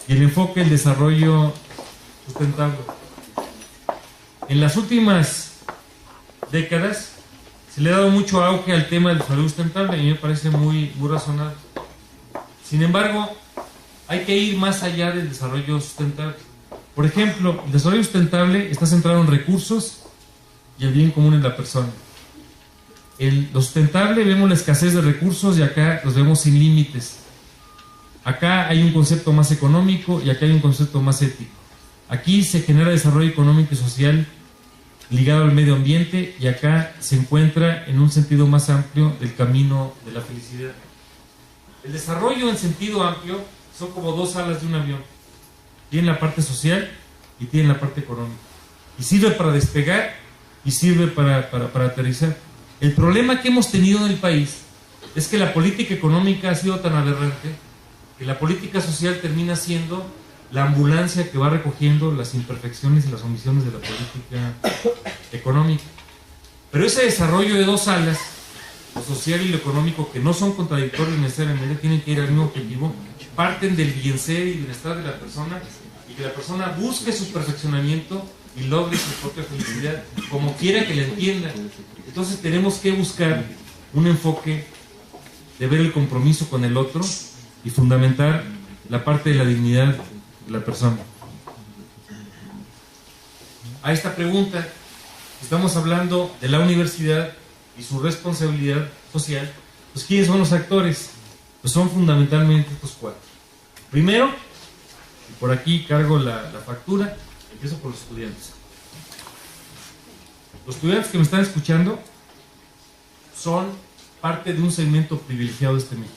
y el enfoque del desarrollo sustentable. En las últimas décadas se le ha dado mucho auge al tema del desarrollo sustentable y a mí me parece muy razonable. Sin embargo, hay que ir más allá del desarrollo sustentable. Por ejemplo, el desarrollo sustentable está centrado en recursos y el bien común en la persona. En lo sustentable vemos la escasez de recursos y acá los vemos sin límites. Acá hay un concepto más económico y acá hay un concepto más ético. Aquí se genera desarrollo económico y social ligado al medio ambiente y acá se encuentra en un sentido más amplio del camino de la felicidad. El desarrollo en sentido amplio son como dos alas de un avión. Tienen la parte social y tienen la parte económica. Y sirve para despegar y sirve para aterrizar. El problema que hemos tenido en el país es que la política económica ha sido tan aberrante que la política social termina siendo la ambulancia que va recogiendo las imperfecciones y las omisiones de la política económica. Pero ese desarrollo de dos alas, lo social y lo económico, que no son contradictorios necesariamente, tienen que ir al mismo objetivo, parten del bien ser y bienestar de la persona, y que la persona busque su perfeccionamiento y logre su propia felicidad, como quiera que la entienda. Entonces tenemos que buscar un enfoque de ver el compromiso con el otro y fundamentar la parte de la dignidad de la persona. A esta pregunta, estamos hablando de la universidad y su responsabilidad social. Pues ¿quiénes son los actores? Pues son fundamentalmente estos cuatro. Primero, y por aquí cargo la factura, empiezo por los estudiantes. Los estudiantes que me están escuchando son parte de un segmento privilegiado de este México.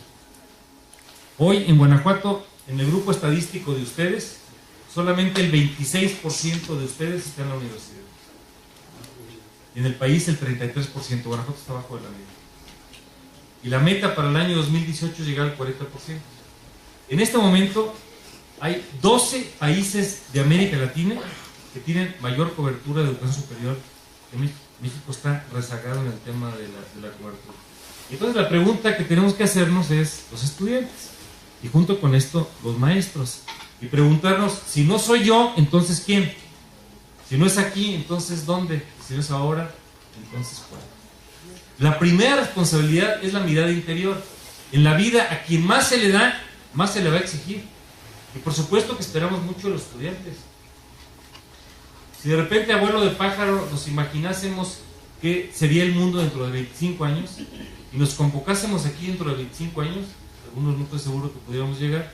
Hoy en Guanajuato, en el grupo estadístico de ustedes, solamente el 26% de ustedes están en la universidad. Y en el país el 33%. Guanajuato está abajo de la media. Y la meta para el año 2018 es llegar al 40%. En este momento hay 12 países de América Latina que tienen mayor cobertura de educación superior que México. México está rezagado en el tema de la cobertura. Entonces la pregunta que tenemos que hacernos es los estudiantes y junto con esto los maestros, y preguntarnos: si no soy yo, entonces ¿quién? Si no es aquí, entonces ¿dónde? Si no es ahora, entonces ¿cuándo? La primera responsabilidad es la mirada interior. En la vida, a quien más se le da, más se le va a exigir. Y por supuesto que esperamos mucho de los estudiantes. Si de repente, abuelo de pájaro, nos imaginásemos que sería el mundo dentro de 25 años y nos convocásemos aquí dentro de 25 años, algunos no estoy seguro que pudiéramos llegar,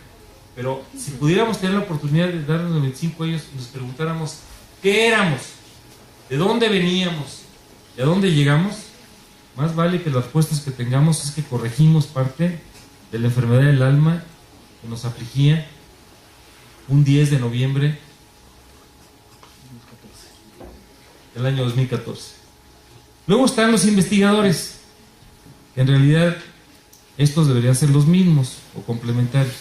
pero si pudiéramos tener la oportunidad de darnos los 25 años y nos preguntáramos qué éramos, de dónde veníamos y a dónde llegamos, más vale que las respuestas que tengamos es que corregimos parte de la enfermedad del alma que nos afligía un 10 de noviembre del año 2014. Luego están los investigadores, que en realidad estos deberían ser los mismos o complementarios.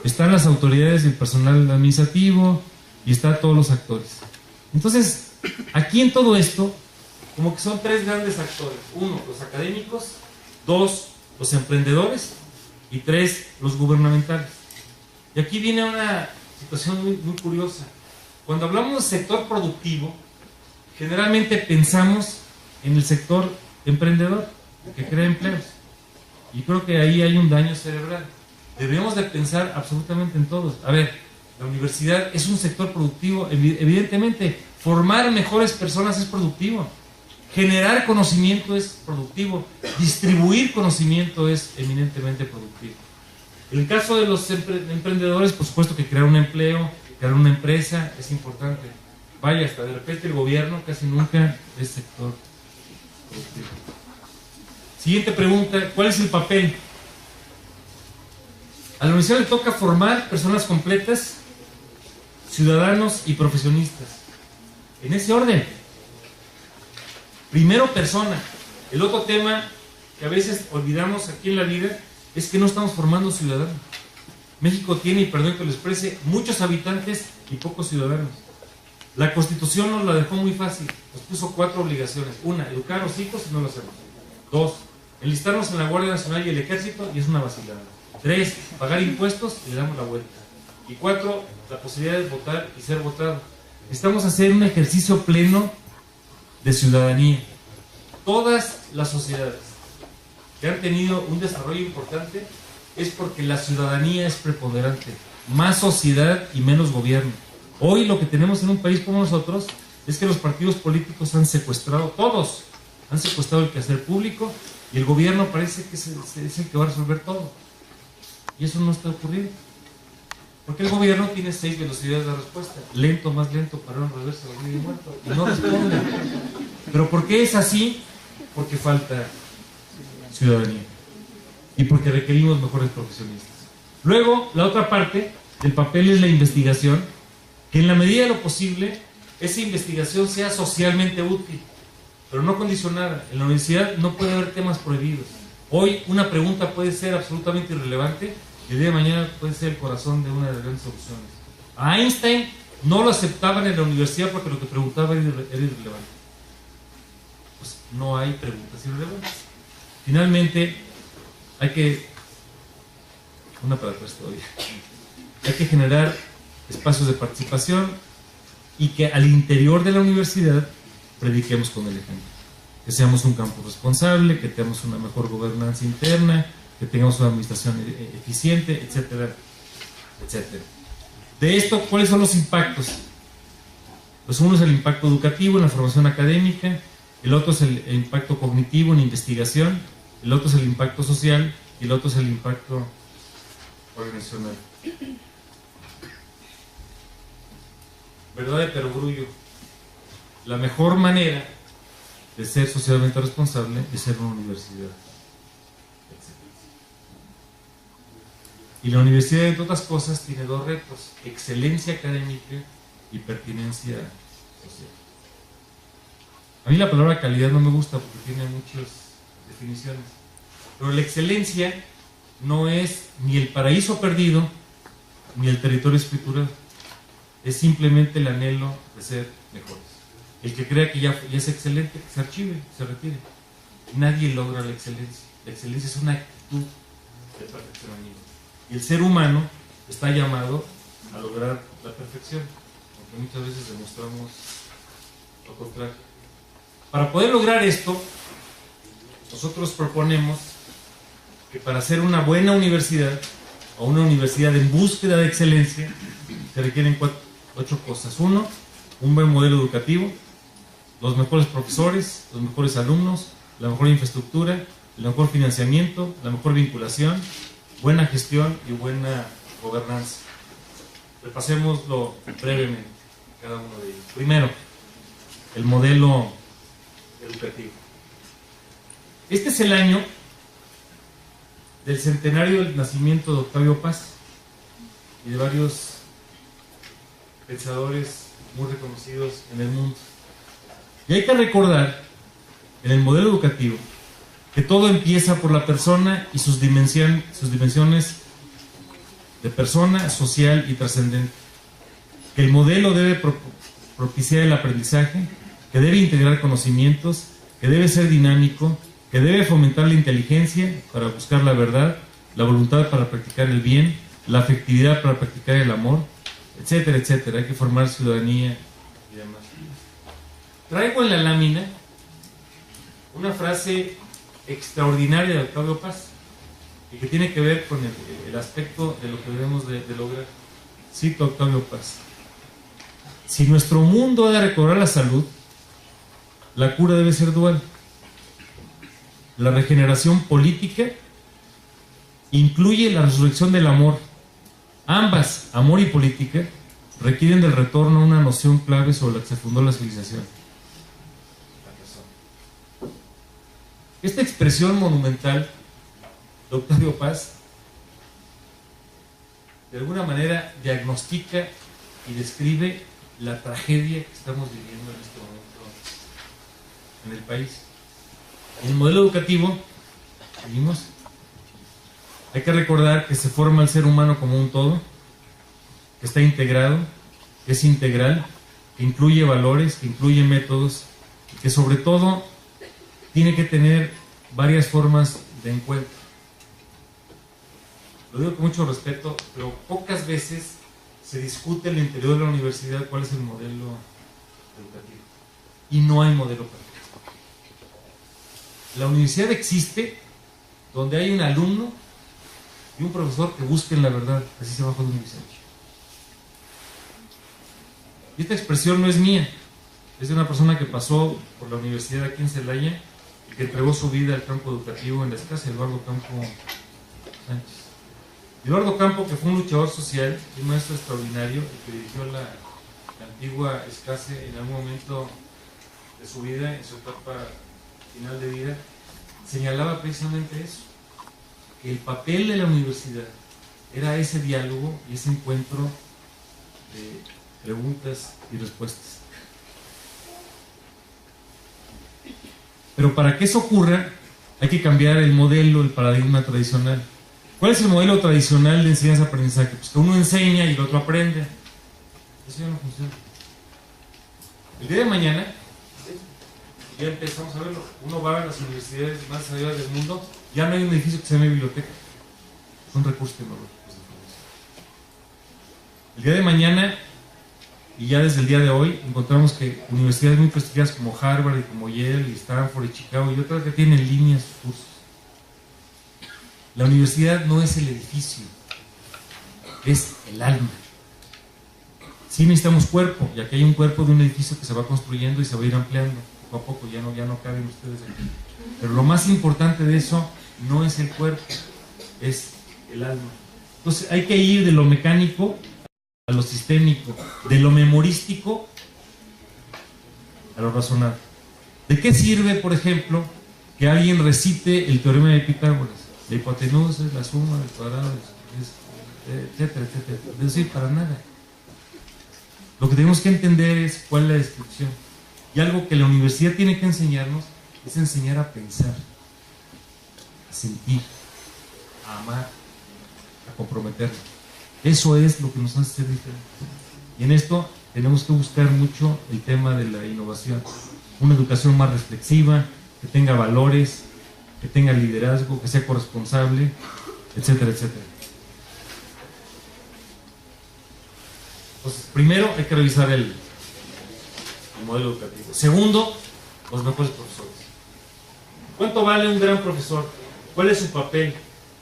Están las autoridades y el personal administrativo y están todos los actores. Entonces, aquí en todo esto, como que son tres grandes actores. Uno, los académicos. Dos, los emprendedores. Y tres, los gubernamentales. Y aquí viene una situación muy curiosa. Cuando hablamos del sector productivo, generalmente pensamos en el sector emprendedor, que crea empleos. Y creo que ahí hay un daño cerebral. Debemos de pensar absolutamente en todos. A ver, La universidad es un sector productivo, evidentemente. Formar mejores personas es productivo. Generar conocimiento es productivo. Distribuir conocimiento es eminentemente productivo. En el caso de los emprendedores, por supuesto que crear un empleo, crear una empresa es importante. Vaya, hasta de repente el gobierno casi nunca es sector productivo. Siguiente pregunta, ¿cuál es el papel? A la universidad le toca formar personas completas, ciudadanos y profesionistas. En ese orden. Primero persona. El otro tema que a veces olvidamos aquí en la vida es que no estamos formando ciudadanos. México tiene, y perdón que lo exprese, muchos habitantes y pocos ciudadanos. La Constitución nos la dejó muy fácil. Nos puso 4 obligaciones. 1, educar a los hijos y no lo hacemos. 2, enlistarnos en la Guardia Nacional y el Ejército y es una vacilada. 3, pagar impuestos y le damos la vuelta. Y 4, la posibilidad de votar y ser votado. Necesitamos hacer un ejercicio pleno de ciudadanía. Todas las sociedades que han tenido un desarrollo importante es porque la ciudadanía es preponderante. Más sociedad y menos gobierno. Hoy lo que tenemos en un país como nosotros es que los partidos políticos han secuestrado, todos han secuestrado el quehacer público y el gobierno parece que es el que va a resolver todo. Y eso no está ocurriendo. Porque el gobierno tiene 6 velocidades de respuesta. Lento, más lento, parón, reversa, dormido y muerto. Y no responde. ¿Pero por qué es así? Porque falta ciudadanía. Y porque requerimos mejores profesionistas. Luego, la otra parte del papel es la investigación. Que en la medida de lo posible, esa investigación sea socialmente útil. Pero no condicionada. En la universidad no puede haber temas prohibidos. Hoy una pregunta puede ser absolutamente irrelevante. Y el día de mañana puede ser el corazón de una de las grandes soluciones. A Einstein no lo aceptaban en la universidad porque lo que preguntaba era irrelevante. Pues no hay preguntas irrelevantes. Finalmente, hay que... Una para atrás todavía. Hay que generar espacios de participación y que al interior de la universidad prediquemos con el ejemplo. Que seamos un campo responsable, que tengamos una mejor gobernanza interna, que tengamos una administración eficiente, etcétera, etcétera. De esto, ¿cuáles son los impactos? Pues uno es el impacto educativo en la formación académica, el otro es el impacto cognitivo en investigación, el otro es el impacto social y el otro es el impacto organizacional. Verdad de perogrullo. La mejor manera de ser socialmente responsable es ser una universidad. Y la universidad, entre otras cosas, tiene 2 retos: excelencia académica y pertinencia social. A mí la palabra calidad no me gusta porque tiene muchas definiciones. Pero la excelencia no es ni el paraíso perdido ni el territorio escriturado. Es simplemente el anhelo de ser mejores. El que crea que ya es excelente, que se archive, se retire. Nadie logra la excelencia. La excelencia es una actitud de perfeccionamiento. Y el ser humano está llamado a lograr la perfección, aunque muchas veces demostramos lo contrario. Para poder lograr esto, nosotros proponemos que para ser una buena universidad, o una universidad en búsqueda de excelencia, se requieren 8 cosas. 1, un buen modelo educativo, los mejores profesores, los mejores alumnos, la mejor infraestructura, el mejor financiamiento, la mejor vinculación, buena gestión y buena gobernanza. Repasémoslo brevemente, cada uno de ellos. Primero, el modelo educativo. Este es el año del centenario del nacimiento de Octavio Paz y de varios pensadores muy reconocidos en el mundo. Y hay que recordar, en el modelo educativo, que todo empieza por la persona y sus dimensiones de persona, social y trascendente. Que el modelo debe propiciar el aprendizaje, que debe integrar conocimientos, que debe ser dinámico, que debe fomentar la inteligencia para buscar la verdad, la voluntad para practicar el bien, la afectividad para practicar el amor, etcétera, etcétera. Hay que formar ciudadanía y demás. Traigo en la lámina una frase extraordinaria de Octavio Paz y que tiene que ver con el aspecto de lo que debemos de lograr. Cito a Octavio Paz: si nuestro mundo ha de recobrar la salud, la cura debe ser dual. La regeneración política incluye la resurrección del amor. Ambas, amor y política, requieren del retorno a una noción clave sobre la que se fundó la civilización: la razón. Esta expresión monumental de Octavio Paz de alguna manera diagnostica y describe la tragedia que estamos viviendo en este momento en el país. En el modelo educativo, seguimos, hay que recordar que se forma el ser humano como un todo, que está integrado, que es integral, que incluye valores, que incluye métodos, y que sobre todo tiene que tener varias formas de encuentro. Lo digo con mucho respeto, pero pocas veces se discute en el interior de la universidad cuál es el modelo educativo. Y no hay modelo perfecto. La universidad existe donde hay un alumno y un profesor que busquen la verdad. Así se bajó de un diseño. Y esta expresión no es mía, es de una persona que pasó por la universidad aquí en Celaya y que entregó su vida al campo educativo en la escasa, Eduardo Campo Sánchez. Eduardo Campo, que fue un luchador social, un maestro extraordinario, que dirigió la antigua Escase en algún momento de su vida, en su etapa final de vida, señalaba precisamente eso, que el papel de la universidad era ese diálogo y ese encuentro de preguntas y respuestas. Pero para que eso ocurra, hay que cambiar el modelo, el paradigma tradicional. ¿Cuál es el modelo tradicional de enseñanza-aprendizaje? Pues que uno enseña y el otro aprende. Eso ya no funciona. El día de mañana, ya empezamos a verlo, uno va a las universidades más desarrolladas del mundo, ya no hay un edificio que se llame biblioteca. Son recursos tecnológicos de información. El día de mañana, y ya desde el día de hoy, encontramos que universidades muy prestigiadas como Harvard, y como Yale, y Stanford, y Chicago, y otras que tienen en línea sus cursos. La universidad no es el edificio, es el alma. Sí necesitamos cuerpo, y aquí hay un cuerpo de un edificio que se va construyendo y se va a ir ampliando poco a poco, ya no caben ustedes aquí. Pero lo más importante de eso no es el cuerpo, es el alma. Entonces hay que ir de lo mecánico a lo sistémico, de lo memorístico a lo razonable. ¿De qué sirve, por ejemplo, que alguien recite el teorema de Pitágoras? La hipotenusa es la suma del cuadrado, etcétera, etcétera. Es decir, para nada. Lo que tenemos que entender es cuál es la descripción. Y algo que la universidad tiene que enseñarnos es enseñar a pensar, a sentir, a amar, a comprometernos. Eso es lo que nos hace ser diferentes. Y en esto tenemos que buscar mucho el tema de la innovación. Una educación más reflexiva, que tenga valores, que tenga liderazgo, que sea corresponsable, etcétera, etcétera. Entonces, primero hay que revisar el modelo educativo. Segundo, los mejores profesores. ¿Cuánto vale un gran profesor? ¿Cuál es su papel?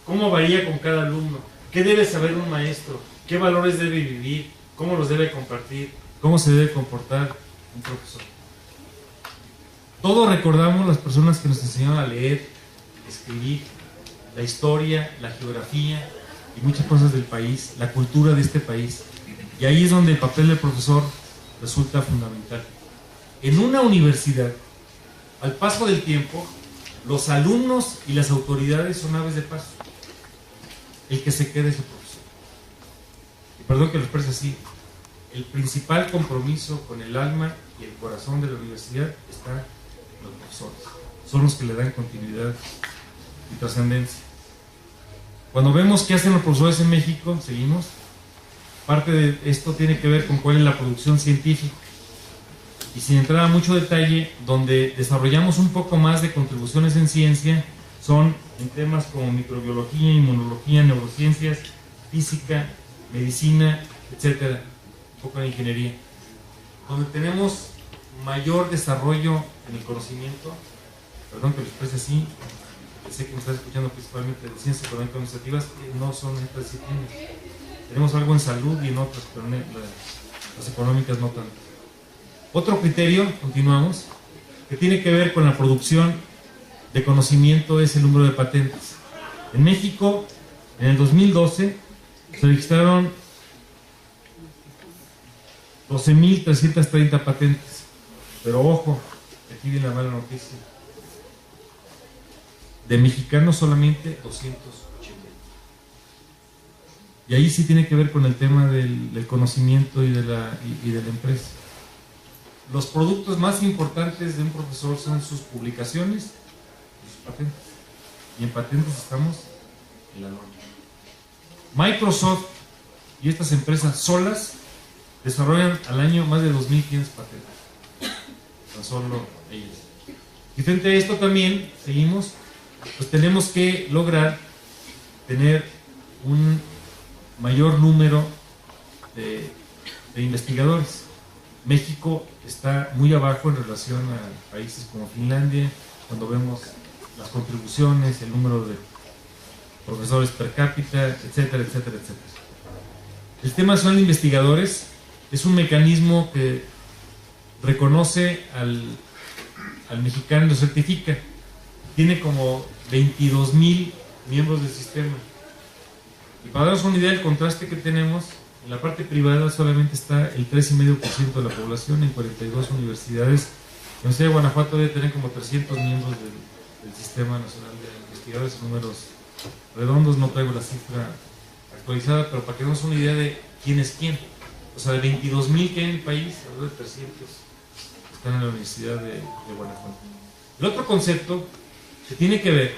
¿Cómo varía con cada alumno? ¿Qué debe saber un maestro? ¿Qué valores debe vivir? ¿Cómo los debe compartir? ¿Cómo se debe comportar un profesor? Todos recordamos las personas que nos enseñaron a leer, escribir, la historia, la geografía y muchas cosas del país, la cultura de este país. Y ahí es donde el papel del profesor resulta fundamental. En una universidad, al paso del tiempo, los alumnos y las autoridades son aves de paso. El que se quede es el profesor. Y perdón que lo exprese así, el principal compromiso con el alma y el corazón de la universidad está en los profesores. Son los que le dan continuidad y trascendencia. Cuando vemos qué hacen los profesores en México, seguimos. Parte de esto tiene que ver con cuál es la producción científica. Y sin entrar a mucho detalle, donde desarrollamos un poco más de contribuciones en ciencia, son en temas como microbiología, inmunología, neurociencias, física, medicina, etcétera, un poco de ingeniería. Donde tenemos mayor desarrollo en el conocimiento, perdón que lo exprese así, sé que me estás escuchando principalmente de ciencias económicas administrativas, que no son estas disciplinas. Tenemos algo en salud y en otras, pero las económicas no tanto. Otro criterio, continuamos, que tiene que ver con la producción de conocimiento es el número de patentes. En México, en el 2012, se registraron 12.330 patentes. Pero ojo, aquí viene la mala noticia. De mexicanos solamente 280. Y ahí sí tiene que ver con el tema del conocimiento y de la empresa. Los productos más importantes de un profesor son sus publicaciones y sus patentes. Y en patentes estamos en la norma. Microsoft y estas empresas solas desarrollan al año más de 2.500 patentes. Tan solo ellas. Y frente a esto también, seguimos, pues tenemos que lograr tener un mayor número de investigadores. México está muy abajo en relación a países como Finlandia, cuando vemos las contribuciones, el número de profesores per cápita, etcétera, etcétera, etcétera. El tema son investigadores, es un mecanismo que reconoce al mexicano, lo certifica. Tiene como 22,000 miembros del sistema. Y para darnos una idea del contraste que tenemos, en la parte privada solamente está el 3,5% de la población en 42 universidades. La Universidad de Guanajuato debe tener como 300 miembros del Sistema Nacional de Investigadores, números redondos, no traigo la cifra actualizada, pero para que nos una idea de quién es quién. O sea, de 22,000 que hay en el país, alrededor de 300 están en la Universidad de Guanajuato. El otro concepto que tiene que ver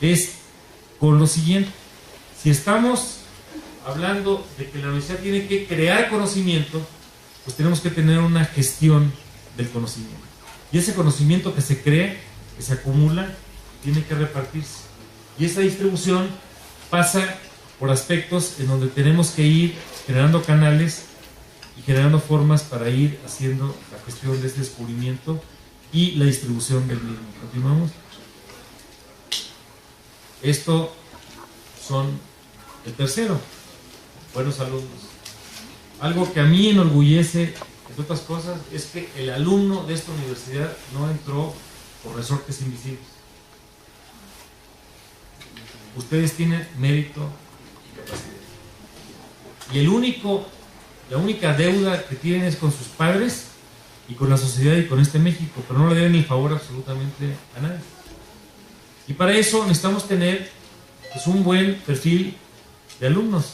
es con lo siguiente. Si estamos hablando de que la universidad tiene que crear conocimiento, pues tenemos que tener una gestión del conocimiento. Y ese conocimiento que se crea, que se acumula, tiene que repartirse. Y esa distribución pasa por aspectos en donde tenemos que ir generando canales y generando formas para ir haciendo la gestión de este descubrimiento y la distribución del mismo. ¿Continuamos? Esto son el tercero, buenos alumnos. Algo que a mí enorgullece, entre otras cosas, es que el alumno de esta universidad no entró por resortes invisibles. Ustedes tienen mérito y capacidad. Y la única deuda que tienen es con sus padres y con la sociedad y con este México, pero no le deben el favor absolutamente a nadie. Y para eso necesitamos tener pues, un buen perfil de alumnos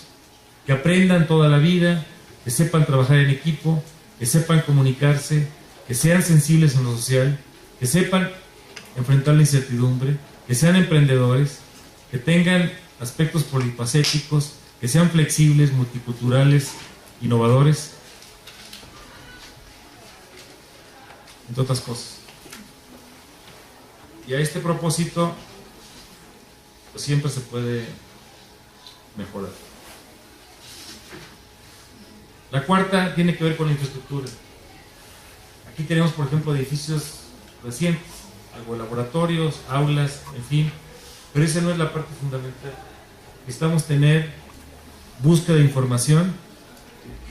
que aprendan toda la vida, que sepan trabajar en equipo, que sepan comunicarse, que sean sensibles en lo social, que sepan enfrentar la incertidumbre, que sean emprendedores, que tengan aspectos polifacéticos, que sean flexibles, multiculturales, innovadores, entre otras cosas. Y a este propósito, pues siempre se puede mejorar. La cuarta tiene que ver con la infraestructura. Aquí tenemos, por ejemplo, edificios recientes, algo laboratorios, aulas, en fin, pero esa no es la parte fundamental. Necesitamos tener búsqueda de información,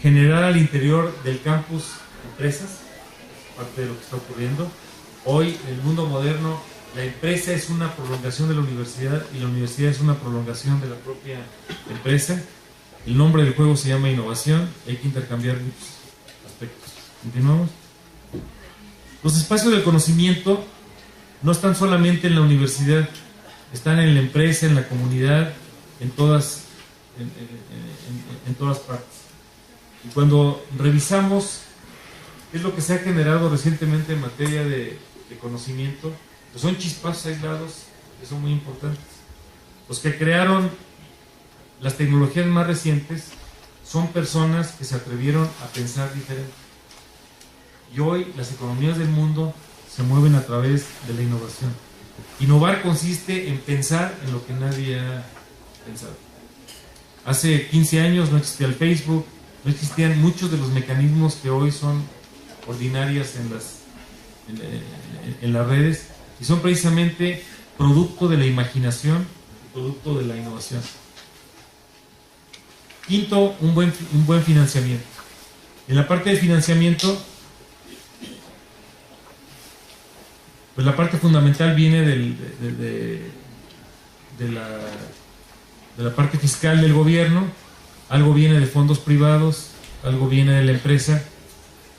generar al interior del campus empresas, parte de lo que está ocurriendo. Hoy, en el mundo moderno, la empresa es una prolongación de la universidad y la universidad es una prolongación de la propia empresa. El nombre del juego se llama innovación, hay que intercambiar muchos aspectos. ¿Continuamos? Los espacios del conocimiento no están solamente en la universidad, están en la empresa, en la comunidad, en todas partes. Y cuando revisamos qué es lo que se ha generado recientemente en materia de conocimiento, pues son chispazos aislados que son muy importantes. Los que crearon las tecnologías más recientes son personas que se atrevieron a pensar diferente. Y hoy las economías del mundo se mueven a través de la innovación. Innovar consiste en pensar en lo que nadie ha pensado. Hace 15 años no existía el Facebook, no existían muchos de los mecanismos que hoy son ordinarias en las redes, y son precisamente producto de la imaginación, producto de la innovación. Quinto, un buen financiamiento. En la parte de financiamiento, pues la parte fundamental viene de la parte fiscal del gobierno, algo viene de fondos privados, algo viene de la empresa,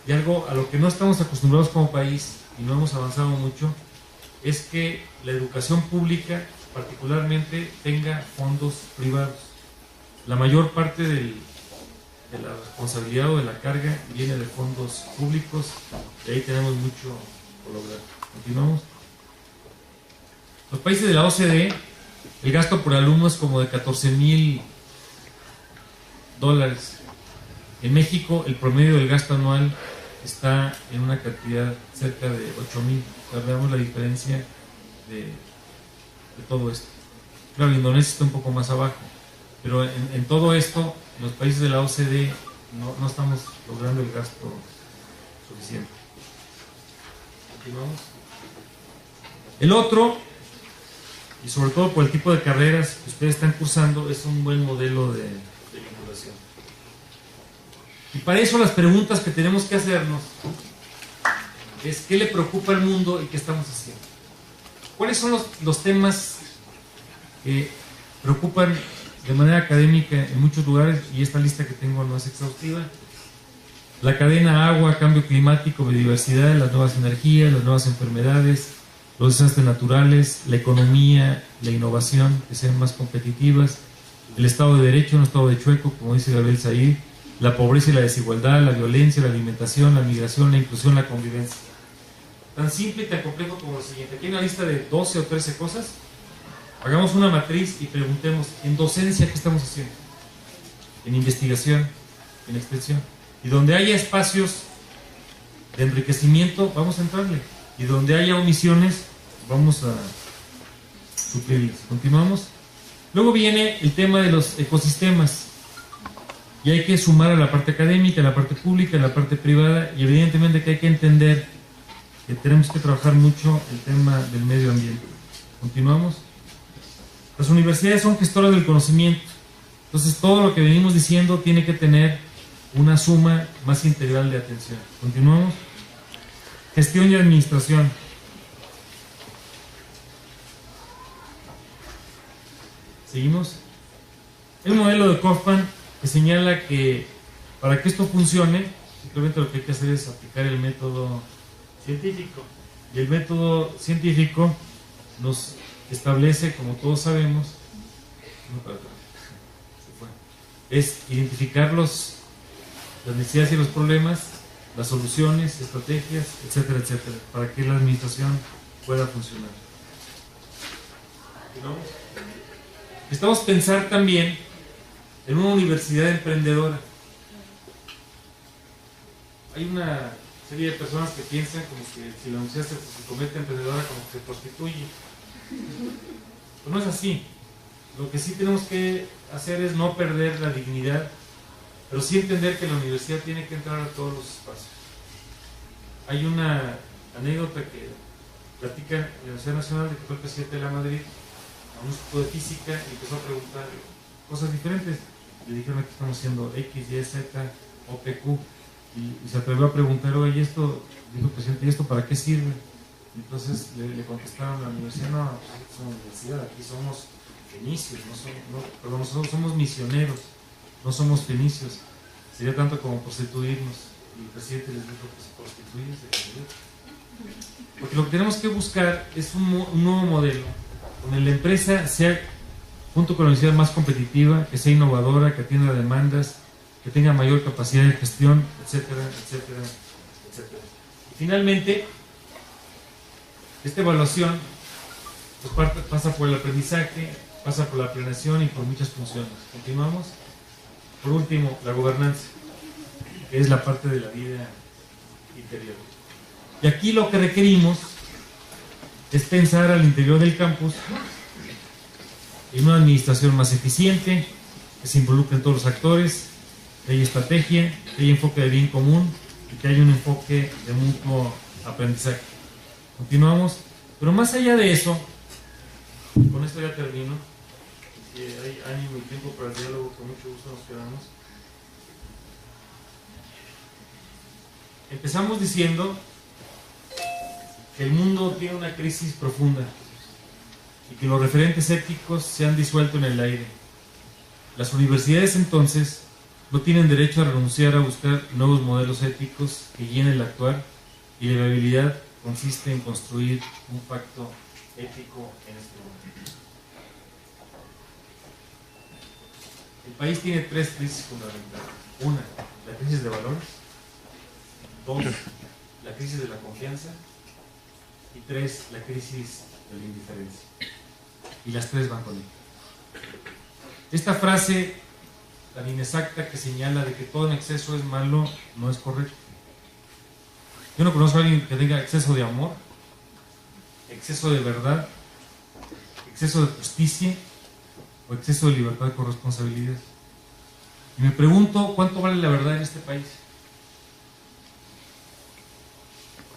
y algo a lo que no estamos acostumbrados como país y no hemos avanzado mucho es que la educación pública particularmente tenga fondos privados. La mayor parte de la responsabilidad o de la carga viene de fondos públicos, y ahí tenemos mucho por lograr. Continuamos. Los países de la OCDE, el gasto por alumno es como de $14,000. En México, el promedio del gasto anual está en una cantidad cerca de 8,000. Veamos la diferencia de todo esto. Claro, Indonesia está un poco más abajo, pero en todo esto, los países de la OCDE no estamos logrando el gasto suficiente. Continuamos. El otro, y sobre todo por el tipo de carreras que ustedes están cursando, es un buen modelo de vinculación. Y para eso las preguntas que tenemos que hacernos es qué le preocupa al mundo y qué estamos haciendo. ¿Cuáles son los temas que preocupan de manera académica en muchos lugares? Y esta lista que tengo no es exhaustiva. La cadena agua, cambio climático, biodiversidad, las nuevas energías, las nuevas enfermedades, los desastres naturales, la economía, la innovación, que sean más competitivas, el Estado de Derecho, un Estado de chueco, como dice Gabriel Zahir, la pobreza y la desigualdad, la violencia, la alimentación, la migración, la inclusión, la convivencia. Tan simple y tan complejo como lo siguiente. Aquí hay una lista de 12 o 13 cosas. Hagamos una matriz y preguntemos, en docencia, ¿qué estamos haciendo? En investigación, en extensión. Y donde haya espacios de enriquecimiento, vamos a entrarle. Y donde haya omisiones, vamos a suplirlas. Continuamos. Luego viene el tema de los ecosistemas. Y hay que sumar a la parte académica, a la parte pública, a la parte privada. Y evidentemente que hay que entender que tenemos que trabajar mucho el tema del medio ambiente. Continuamos. Las universidades son gestoras del conocimiento. Entonces todo lo que venimos diciendo tiene que tener una suma más integral de atención. Continuamos. Gestión y administración. Seguimos. Hay un modelo de Kaufman que señala que para que esto funcione, simplemente lo que hay que hacer es aplicar el método científico. Y el método científico nos establece, como todos sabemos, es identificar las necesidades y los problemas, las soluciones, estrategias, etcétera, etcétera, para que la administración pueda funcionar. Necesitamos pensar también en una universidad emprendedora. Hay una serie de personas que piensan como que si la universidad se convierte en emprendedora, como que se prostituye. Pero no es así. Lo que sí tenemos que hacer es no perder la dignidad, pero sí entender que la universidad tiene que entrar a todos los espacios. Hay una anécdota que platica en la Universidad Nacional de que fue el presidente de la Madrid a un instituto de física y empezó a preguntar cosas diferentes. Le dijeron que estamos haciendo X, Y, Z, O, P, Q, y se atrevió a preguntar, oye, esto, dijo el presidente, ¿y esto para qué sirve? Y entonces le contestaron a la universidad, no, pues es una universidad, aquí somos fenicios, nosotros somos misioneros, no somos fenicios, sería tanto como prostituirnos. Y el presidente les dijo que se prostituyen, porque lo que tenemos que buscar es un nuevo modelo, donde la empresa sea, junto con la universidad, más competitiva, que sea innovadora, que atienda demandas, que tenga mayor capacidad de gestión, etcétera, etcétera, etcétera. Y finalmente, esta evaluación pues pasa por el aprendizaje, pasa por la planeación y por muchas funciones. Continuamos. Por último, la gobernanza, que es la parte de la vida interior. Y aquí lo que requerimos es pensar al interior del campus en una administración más eficiente, que se involucren todos los actores, que haya estrategia, que haya enfoque de bien común y que haya un enfoque de mutuo aprendizaje. Continuamos. Pero más allá de eso, con esto ya termino, si hay ánimo y tiempo para el diálogo, con mucho gusto nos quedamos. Empezamos diciendo que el mundo tiene una crisis profunda y que los referentes éticos se han disuelto en el aire. Las universidades entonces no tienen derecho a renunciar a buscar nuevos modelos éticos que guíen el actuar, y la viabilidad consiste en construir un pacto ético en este momento. El país tiene tres crisis fundamentales. Una, la crisis de valores. Dos, la crisis de la confianza. Y tres, la crisis de la indiferencia. Y las tres van conectadas. Esta frase tan inexacta que señala de que todo en exceso es malo no es correcto. Yo no conozco a alguien que tenga exceso de amor, exceso de verdad, exceso de justicia o exceso de libertad con responsabilidad. Y me pregunto cuánto vale la verdad en este país.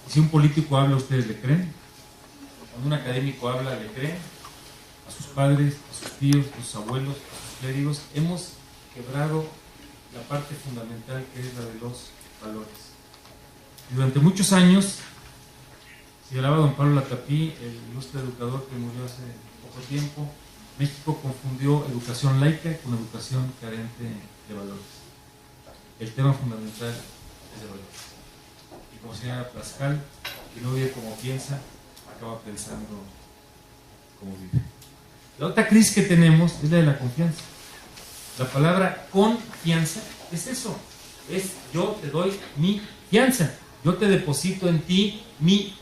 Y si un político habla, ¿ustedes le creen? Cuando un académico habla, ¿le creen? A sus padres, a sus tíos, a sus abuelos, a sus clérigos. Hemos quebrado la parte fundamental, que es la de los valores. Y durante muchos años, señalaba don Pablo Latapí, el ilustre educador que murió hace poco tiempo, México confundió educación laica con educación carente de valores. El tema fundamental es de valores. Y como señala Pascal, que no vive como piensa, acaba pensando como vive. La otra crisis que tenemos es la de la confianza. La palabra confianza es eso, es yo te doy mi fianza, yo te deposito en ti mi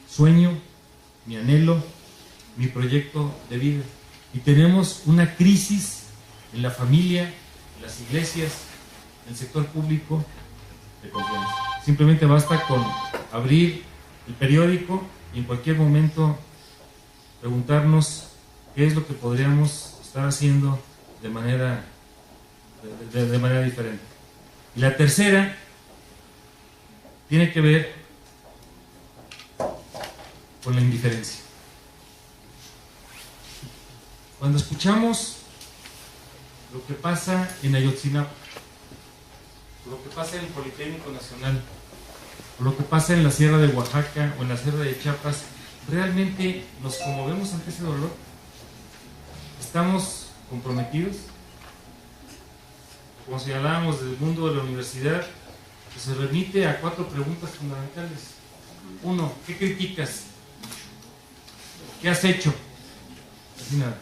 sueño, mi anhelo, mi proyecto de vida. Y tenemos una crisis en la familia, en las iglesias, en el sector público de confianza. Simplemente basta con abrir el periódico y en cualquier momento preguntarnos qué es lo que podríamos estar haciendo de manera diferente. Y la tercera tiene que ver con la indiferencia. Cuando escuchamos lo que pasa en Ayotzinapa, lo que pasa en el Politécnico Nacional, o lo que pasa en la Sierra de Oaxaca o en la Sierra de Chiapas, ¿realmente nos conmovemos ante ese dolor? ¿Estamos comprometidos? Como señalábamos del mundo de la universidad, pues se remite a 4 preguntas fundamentales. 1, ¿qué criticas? ¿Qué has hecho? Así nada.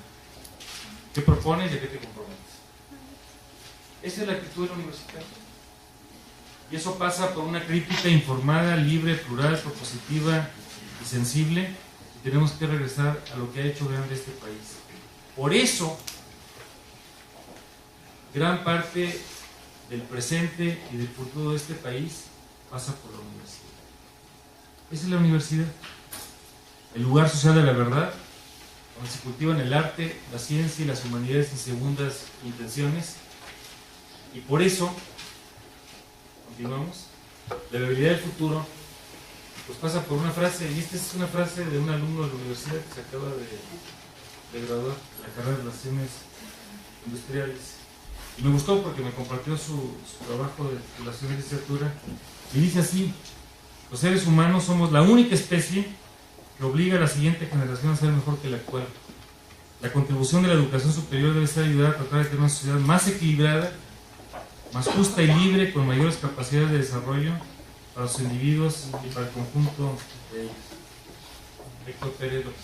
¿Qué propones y a qué te comprometes? Esa es la actitud de la universidad. Y eso pasa por una crítica informada, libre, plural, propositiva y sensible. Y tenemos que regresar a lo que ha hecho grande este país. Por eso, gran parte del presente y del futuro de este país pasa por la universidad. Esa es la universidad. El lugar social de la verdad, donde se cultivan el arte, la ciencia y las humanidades sin segundas intenciones. Y por eso, continuamos, la viabilidad del futuro pues pasa por una frase, y esta es una frase de un alumno de la universidad que se acaba de graduar de la carrera de Relaciones Industriales. Y me gustó porque me compartió su trabajo de titulación de licenciatura, y dice así: los seres humanos somos la única especie que obliga a la siguiente generación a ser mejor que la actual. La contribución de la educación superior debe ser ayudar a tratar de tener una sociedad más equilibrada, más justa y libre, con mayores capacidades de desarrollo para los individuos y para el conjunto de ellos. Héctor Pérez López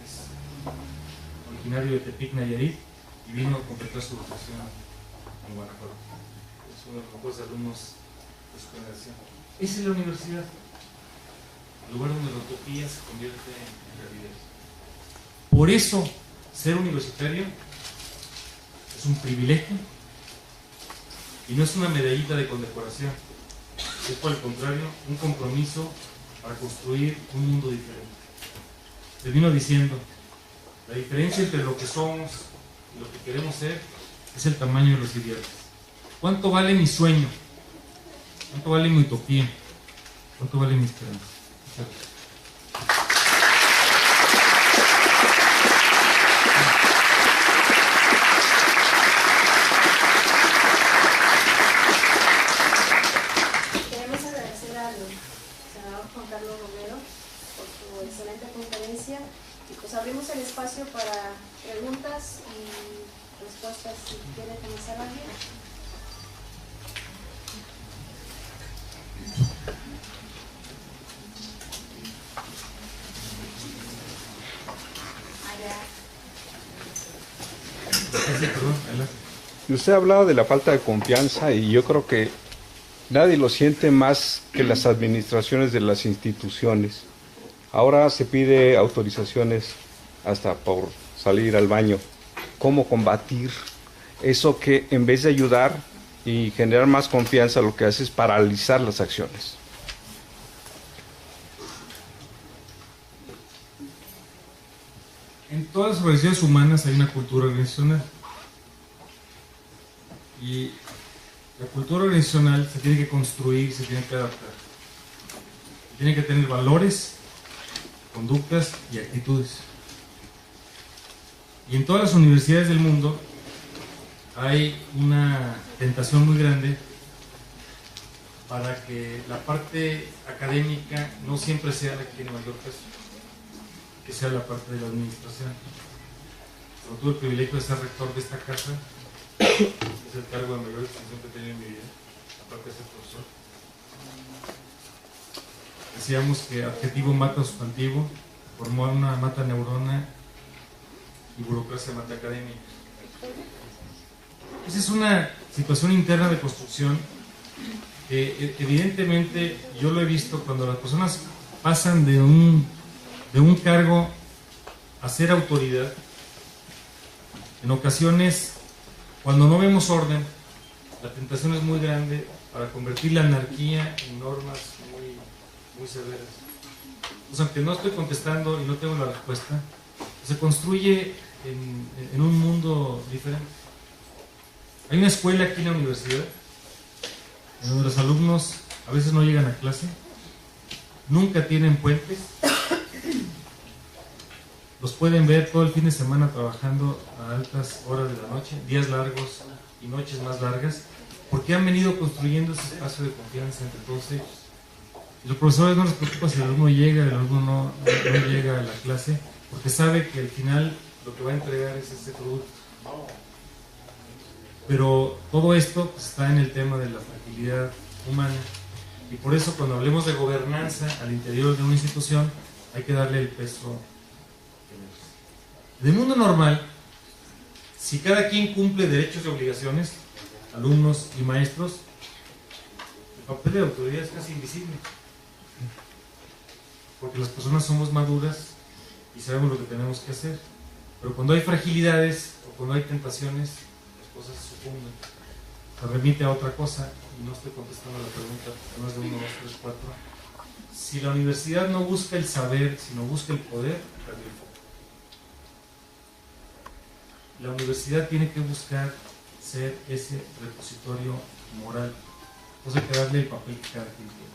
es originario de Tepic, Nayarit, y vino a completar su educación en Guanajuato. Es uno de los mejores alumnos de su generación. Esa es la universidad, el lugar donde la utopía se convierte en realidad. Por eso, ser universitario es un privilegio y no es una medallita de condecoración, es por el contrario un compromiso para construir un mundo diferente. Termino diciendo, la diferencia entre lo que somos y lo que queremos ser es el tamaño de los ideales. ¿Cuánto vale mi sueño? ¿Cuánto vale mi utopía? ¿Cuánto vale mi esperanza? Muchas gracias. senador Juan Carlos Romero por su excelente conferencia. Y pues abrimos el espacio para preguntas y respuestas, si quiere comenzar alguien. Usted ha hablado de la falta de confianza y yo creo que nadie lo siente más que las administraciones de las instituciones. Ahora se pide autorizaciones hasta por salir al baño. ¿Cómo combatir eso que en vez de ayudar y generar más confianza lo que hace es paralizar las acciones? En todas las organizaciones humanas hay una cultura organizacional. Y la cultura organizacional se tiene que construir, se tiene que adaptar. Tiene que tener valores, conductas y actitudes. Y en todas las universidades del mundo hay una tentación muy grande para que la parte académica no siempre sea la que tiene mayor peso, que sea la parte de la administración. Yo tuve el privilegio de ser rector de esta casa, es el cargo de mayor distinción que he tenido en mi vida, aparte de ser profesor. Decíamos que adjetivo mata sustantivo, formó una mata neurona y burocracia mata académica. Esa es una situación interna de construcción que evidentemente yo lo he visto cuando las personas pasan de un cargo a ser autoridad. En ocasiones, cuando no vemos orden, la tentación es muy grande para convertir la anarquía en normas muy severas. Pues aunque no estoy contestando y no tengo la respuesta, se construye en un mundo diferente. Hay una escuela aquí en la universidad en donde los alumnos a veces no llegan a clase, nunca tienen puentes, los pueden ver todo el fin de semana trabajando a altas horas de la noche, días largos y noches más largas, porque han venido construyendo ese espacio de confianza entre todos ellos. Y los profesores no les preocupa si el alumno llega, el alumno no llega a la clase, porque sabe que al final lo que va a entregar es ese producto. Pero todo esto pues, está en el tema de la fragilidad humana, y por eso cuando hablemos de gobernanza al interior de una institución hay que darle el peso. En el mundo normal, si cada quien cumple derechos y obligaciones, alumnos y maestros, el papel de la autoridad es casi invisible, porque las personas somos maduras y sabemos lo que tenemos que hacer. Pero cuando hay fragilidades o cuando hay tentaciones, las cosas se sucumben. Se remite a otra cosa, y no estoy contestando la pregunta, además de 1, 2, 3, 4. Si la universidad no busca el saber, sino busca el poder, perdió el foco. La universidad tiene que buscar ser ese repositorio moral. Entonces hay que darle el papel que cada quien tiene.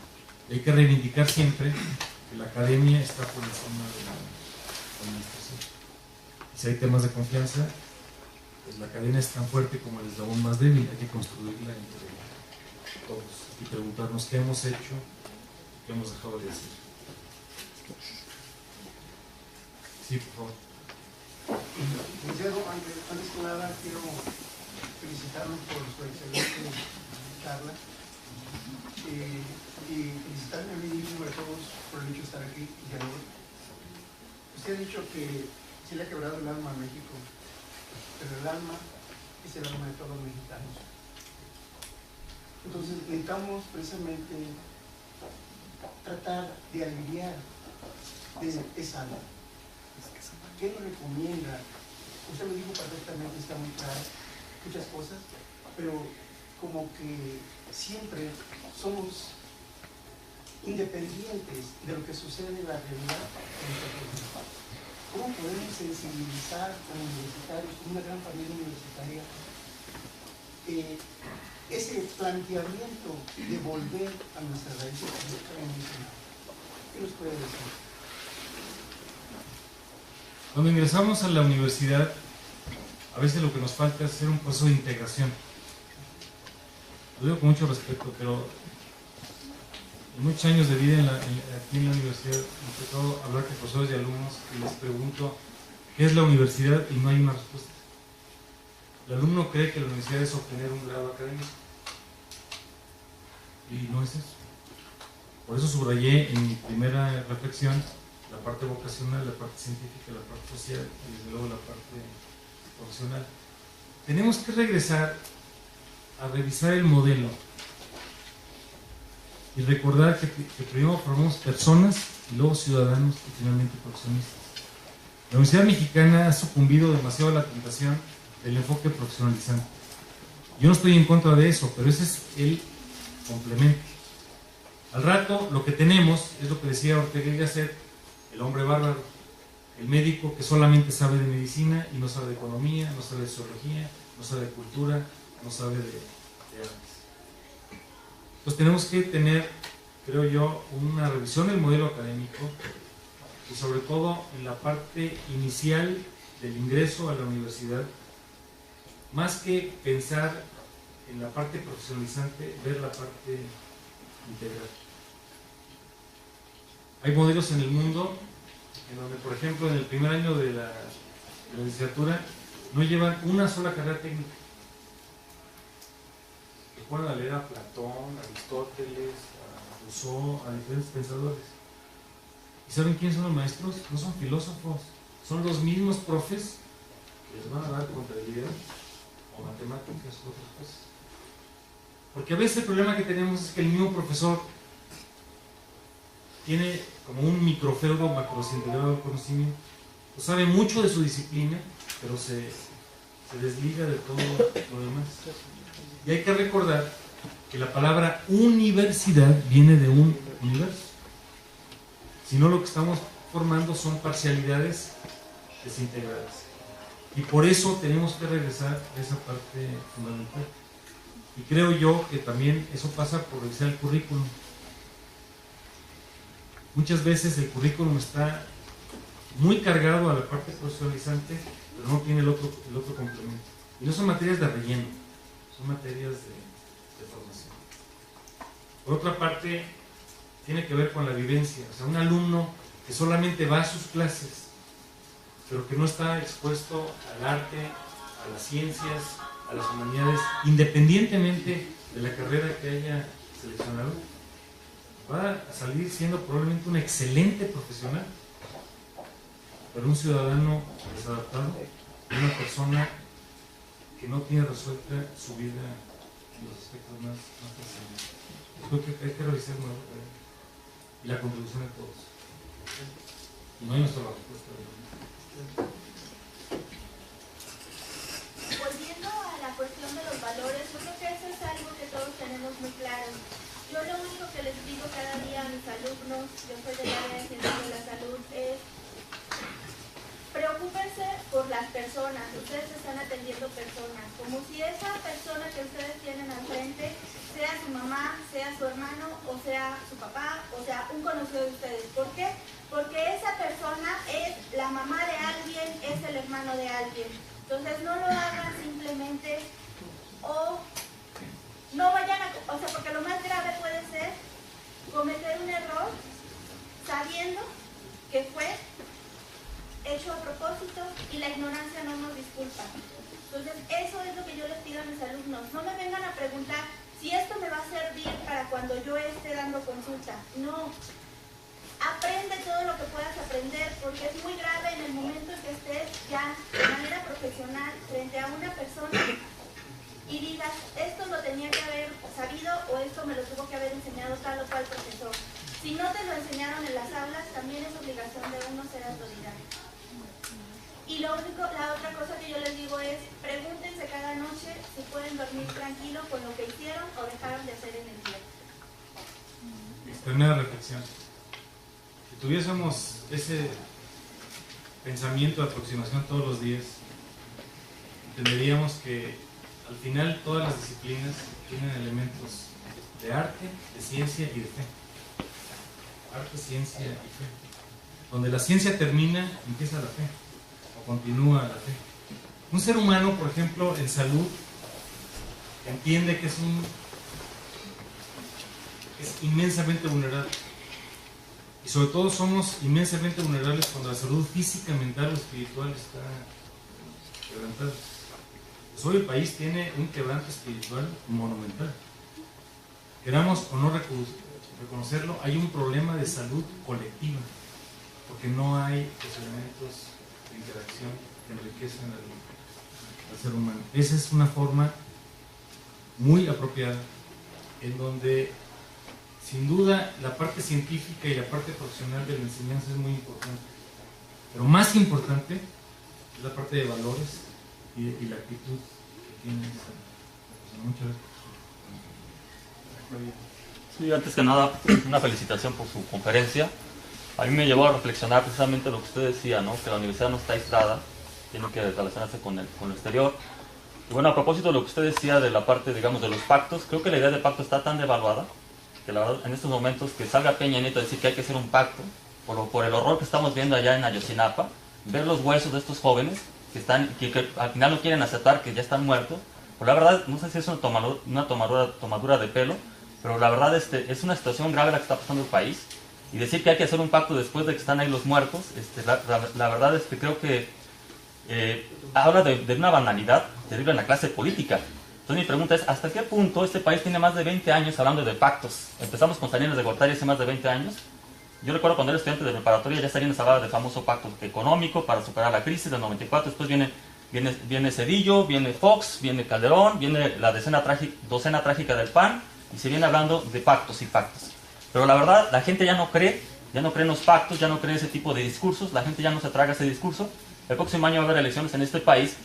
Hay que reivindicar siempre que la academia está por encima de la administración. Y si hay temas de confianza, pues la cadena es tan fuerte como el eslabón más débil. Hay que construirla entre todos y preguntarnos qué hemos hecho, qué hemos dejado de hacer. Sí, por favor. Licenciado, antes que nada quiero felicitarlo por su excelente charla y felicitarme a mí mismo y a todos por el hecho de estar aquí. Usted ha dicho que se le ha quebrado el alma a México, pero el alma es el alma de todos los mexicanos. Entonces necesitamos precisamente tratar de aliviar esa alma. ¿Qué nos recomienda? Usted lo dijo perfectamente, está muy claro, muchas cosas, pero como que siempre somos independientes de lo que sucede en la realidad. ¿Cómo podemos sensibilizar a los universitarios, una gran familia universitaria, ese planteamiento de volver a nuestras raíces? ¿Qué nos puede decir? Cuando ingresamos a la universidad, a veces lo que nos falta es hacer un proceso de integración. Lo digo con mucho respeto, pero en muchos años de vida aquí en la universidad me ha tocado hablar con profesores y alumnos y les pregunto ¿qué es la universidad? Y no hay una respuesta. El alumno cree que la universidad es obtener un grado académico y no es eso. Por eso subrayé en mi primera reflexión la parte vocacional, la parte científica, la parte social y desde luego la parte profesional. Tenemos que regresar a revisar el modelo y recordar que primero formamos personas y luego ciudadanos y finalmente profesionistas. La Universidad Mexicana ha sucumbido demasiado a la tentación del enfoque profesionalizante. Yo no estoy en contra de eso, pero ese es el complemento. Al rato lo que tenemos es lo que decía Ortega y Gasset, el hombre bárbaro, el médico que solamente sabe de medicina y no sabe de economía, no sabe de sociología, no sabe de cultura, no sabe de artes. Entonces tenemos que tener, creo yo, una revisión del modelo académico y sobre todo en la parte inicial del ingreso a la universidad, más que pensar en la parte profesionalizante, ver la parte integral. Hay modelos en el mundo en donde, por ejemplo, en el primer año de la licenciatura no llevan una sola carrera técnica. Se ponen a leer a Platón, a Aristóteles, a Rousseau, a diferentes pensadores. ¿Y saben quiénes son los maestros? No son filósofos, son los mismos profes que les van a dar contabilidad o matemáticas o otras cosas. Porque a veces el problema que tenemos es que el mismo profesor tiene como un microfeudo macrocentrado del conocimiento, pues sabe mucho de su disciplina, pero se desliga de todo lo demás. Y hay que recordar que la palabra universidad viene de un universo. Si no, lo que estamos formando son parcialidades desintegradas. Y por eso tenemos que regresar a esa parte fundamental. Y creo yo que también eso pasa por revisar el currículum. Muchas veces el currículum está muy cargado a la parte profesionalizante, pero no tiene el otro complemento. Y no son materias de relleno, son materias de formación. Por otra parte, tiene que ver con la vivencia. O sea, un alumno que solamente va a sus clases, pero que no está expuesto al arte, a las ciencias, a las humanidades, independientemente de la carrera que haya seleccionado, va a salir siendo probablemente un excelente profesional, pero un ciudadano desadaptado, una persona que no tiene resuelta su vida en los aspectos más personales. Creo que hay que revisar el modelo y la contribución de todos. Y no hay una sola respuesta. Volviendo a la cuestión de los valores, yo creo que eso es algo que todos tenemos muy claro. Yo lo único que les digo cada día a mis alumnos, yo soy del área de ciencias de la salud, es preocúpense por las personas. Ustedes están atendiendo personas, como si esa persona que ustedes tienen al frente sea su mamá, sea su hermano, o sea su papá, o sea un conocido de ustedes. ¿Por qué? Porque esa persona es la mamá de alguien, es el hermano de alguien. Entonces no lo hagan simplemente o no vayan a... O sea, porque lo más grave puede ser cometer un error sabiendo que fue hecho a propósito y la ignorancia no nos disculpa. Entonces eso es lo que yo les pido a mis alumnos. No me vengan a preguntar si esto me va a servir para cuando yo esté dando consulta. No. Aprende todo lo que puedas aprender, porque es muy grave en el momento en que estés ya de manera profesional frente a una persona y digas, esto lo tenía que haber sabido o esto me lo tuvo que haber enseñado tal o cual profesor. Si no te lo enseñaron en las aulas, también es obligación de uno ser autodidacta. Y la otra cosa que yo les digo es, pregúntense cada noche si pueden dormir tranquilo con lo que hicieron o dejaron de hacer en el día. Primera reflexión. Si tuviésemos ese pensamiento de aproximación todos los días, entenderíamos que al final todas las disciplinas tienen elementos de arte, de ciencia y de fe. Arte, ciencia y fe. Donde la ciencia termina, empieza la fe, o continúa la fe. Un ser humano, por ejemplo, en salud, entiende que es es inmensamente vulnerable. Y sobre todo somos inmensamente vulnerables cuando la salud física, mental o espiritual está quebrantada. Pues hoy el país tiene un quebranto espiritual monumental. Queramos o no reconocerlo, hay un problema de salud colectiva, porque no hay los elementos de interacción que enriquecen al ser humano. Esa es una forma muy apropiada, en donde sin duda la parte científica y la parte profesional de la enseñanza es muy importante, pero más importante es la parte de valores y la actitud que tiene esa persona. Muchas gracias. Sí, antes que nada, una felicitación por su conferencia. A mí me llevó a reflexionar precisamente lo que usted decía, ¿no? Que la universidad no está aislada, tiene que relacionarse con lo exterior. Y bueno, a propósito de lo que usted decía de la parte, digamos, de los pactos, creo que la idea de pacto está tan devaluada que la verdad en estos momentos que salga Peña Nieto a decir que hay que hacer un pacto por el horror que estamos viendo allá en Ayotzinapa, ver los huesos de estos jóvenes que al final no quieren aceptar que ya están muertos, pues la verdad no sé si es una tomadura de pelo, pero la verdad es una situación grave la que está pasando el país, y decir que hay que hacer un pacto después de que están ahí los muertos, la verdad es que creo que habla de una banalidad terrible en la clase política. Entonces mi pregunta es, ¿hasta qué punto este país tiene más de 20 años hablando de pactos? Empezamos con Salinas de Gortari hace más de 20 años. Yo recuerdo cuando era estudiante de preparatoria, ya Salinas hablaba del famoso pacto económico para superar la crisis del 94, después viene Zedillo, viene Fox, viene Calderón, viene la docena trágica del PAN, y se viene hablando de pactos y pactos. Pero la verdad, la gente ya no cree en los pactos, ya no cree en ese tipo de discursos, la gente ya no se traga ese discurso. El próximo año va a haber elecciones en este país,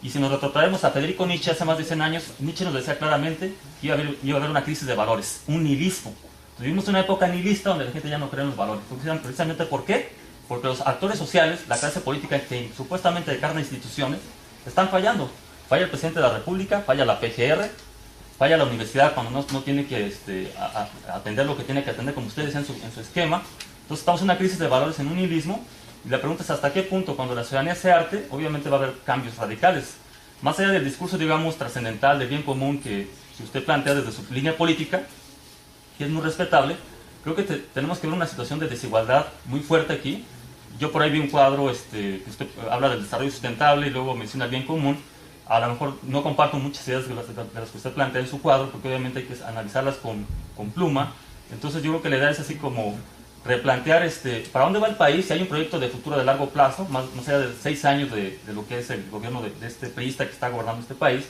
y si nos retrotraemos a Federico Nietzsche hace más de 100 años, Nietzsche nos decía claramente que iba a haber una crisis de valores, un nihilismo. Tuvimos una época nihilista donde la gente ya no cree en los valores. Precisamente ¿por qué? Porque los actores sociales, la clase política que supuestamente encarna instituciones, están fallando. Falla el presidente de la República, falla la PGR, falla la universidad cuando no tiene que atender lo que tiene que atender, como ustedes decían en su esquema. Entonces estamos en una crisis de valores, en un nihilismo. Y la pregunta es hasta qué punto, cuando la ciudadanía hace arte, obviamente va a haber cambios radicales. Más allá del discurso, digamos, trascendental de bien común que usted plantea desde su línea política, que es muy respetable, creo que tenemos que ver una situación de desigualdad muy fuerte aquí. Yo por ahí vi un cuadro que usted habla del desarrollo sustentable y luego menciona el bien común. A lo mejor no comparto muchas ideas de las que usted plantea en su cuadro, porque obviamente hay que analizarlas con pluma. Entonces yo creo que la idea es así como replantear para dónde va el país, si hay un proyecto de futuro de largo plazo, más allá de 6 años de lo que es el gobierno de este priista que está gobernando este país.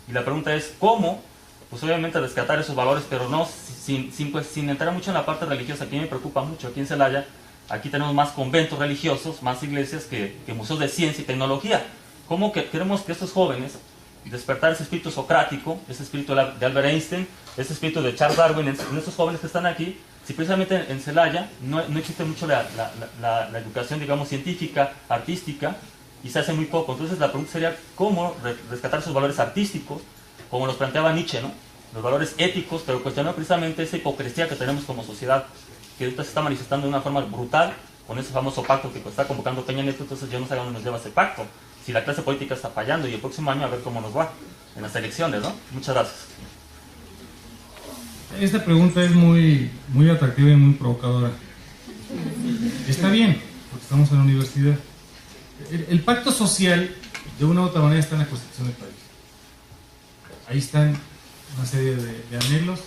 Y la pregunta es, ¿cómo? Pues obviamente rescatar esos valores, pero no sin entrar mucho en la parte religiosa, que a mí me preocupa mucho. Aquí en Celaya, aquí tenemos más conventos religiosos, más iglesias que museos de ciencia y tecnología. ¿Cómo queremos que estos jóvenes despertar ese espíritu socrático, ese espíritu de Albert Einstein, ese espíritu de Charles Darwin en estos jóvenes que están aquí, si precisamente en Celaya no existe mucho la educación, digamos, científica, artística, y se hace muy poco? Entonces la pregunta sería, ¿cómo rescatar esos valores artísticos, como nos planteaba Nietzsche, ¿no? Los valores éticos, pero cuestionando precisamente esa hipocresía que tenemos como sociedad, que ahorita se está manifestando de una forma brutal, con ese famoso pacto que está convocando Peña Nieto. Entonces yo no sé a dónde nos lleva ese pacto, si la clase política está fallando, y el próximo año a ver cómo nos va en las elecciones, ¿no? Muchas gracias. Esta pregunta es muy atractiva y muy provocadora. Está bien, porque estamos en la universidad. El pacto social, de una u otra manera, está en la Constitución del país. Ahí están una serie de anhelos,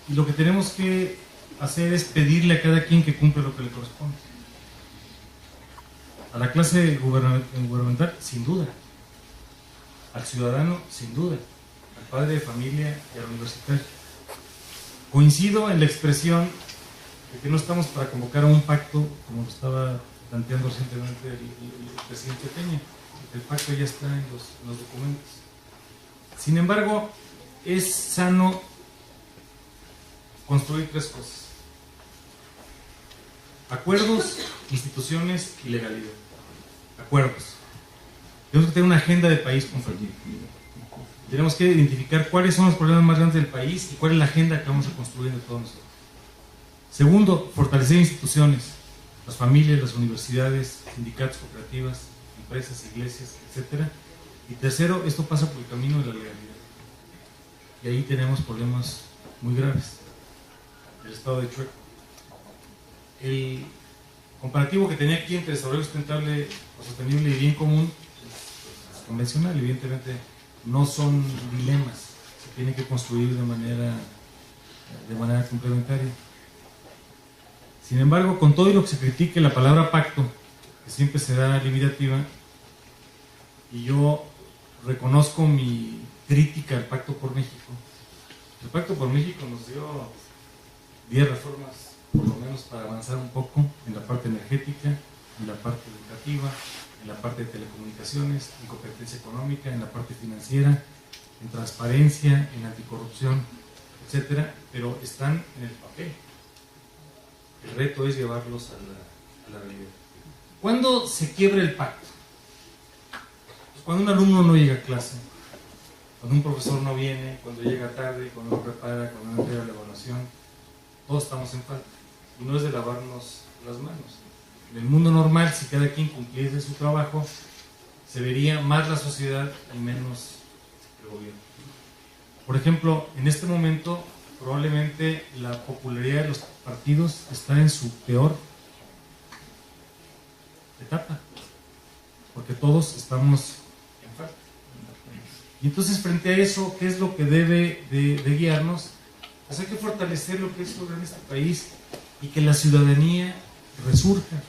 y lo que tenemos que hacer es pedirle a cada quien que cumpla lo que le corresponde. A la clase gubernamental, sin duda. Al ciudadano, sin duda. Al padre de familia y al universitario. Coincido en la expresión de que no estamos para convocar a un pacto, como lo estaba planteando recientemente el presidente Peña. El pacto ya está en los documentos. Sin embargo, es sano construir 3 cosas: acuerdos, instituciones y legalidad. Acuerdos. Tenemos que tener una agenda de país compartida. Tenemos que identificar cuáles son los problemas más grandes del país y cuál es la agenda que vamos a construir entre todos nosotros. Segundo, fortalecer instituciones, las familias, las universidades, sindicatos, cooperativas, empresas, iglesias, etc. Y tercero, esto pasa por el camino de la legalidad. Y ahí tenemos problemas muy graves. del estado de Chueco. El comparativo que tenía aquí entre desarrollo sustentable o sostenible y bien común es convencional, evidentemente no son dilemas, se tiene que construir de manera complementaria. Sin embargo, con todo y lo que se critique la palabra pacto, que siempre será limitativa, y yo reconozco mi crítica al Pacto por México. El Pacto por México nos dio 10 reformas, por lo menos para avanzar un poco en la parte energética, en la parte educativa, en la parte de telecomunicaciones, en competencia económica, en la parte financiera, en transparencia, en anticorrupción, etcétera, pero están en el papel. El reto es llevarlos a la realidad. ¿Cuándo se quiebra el pacto? Pues cuando un alumno no llega a clase, cuando un profesor no viene, cuando llega tarde, cuando no prepara, cuando no entrega la evaluación, todos estamos en falta. Y no es de lavarnos las manos. En el mundo normal, si cada quien cumpliese su trabajo, se vería más la sociedad y menos el gobierno. Por ejemplo, en este momento, probablemente la popularidad de los partidos está en su peor etapa, porque todos estamos en falta. Y entonces, frente a eso, ¿qué es lo que debe de guiarnos? Pues hay que fortalecer lo que es en este país y que la ciudadanía resurja.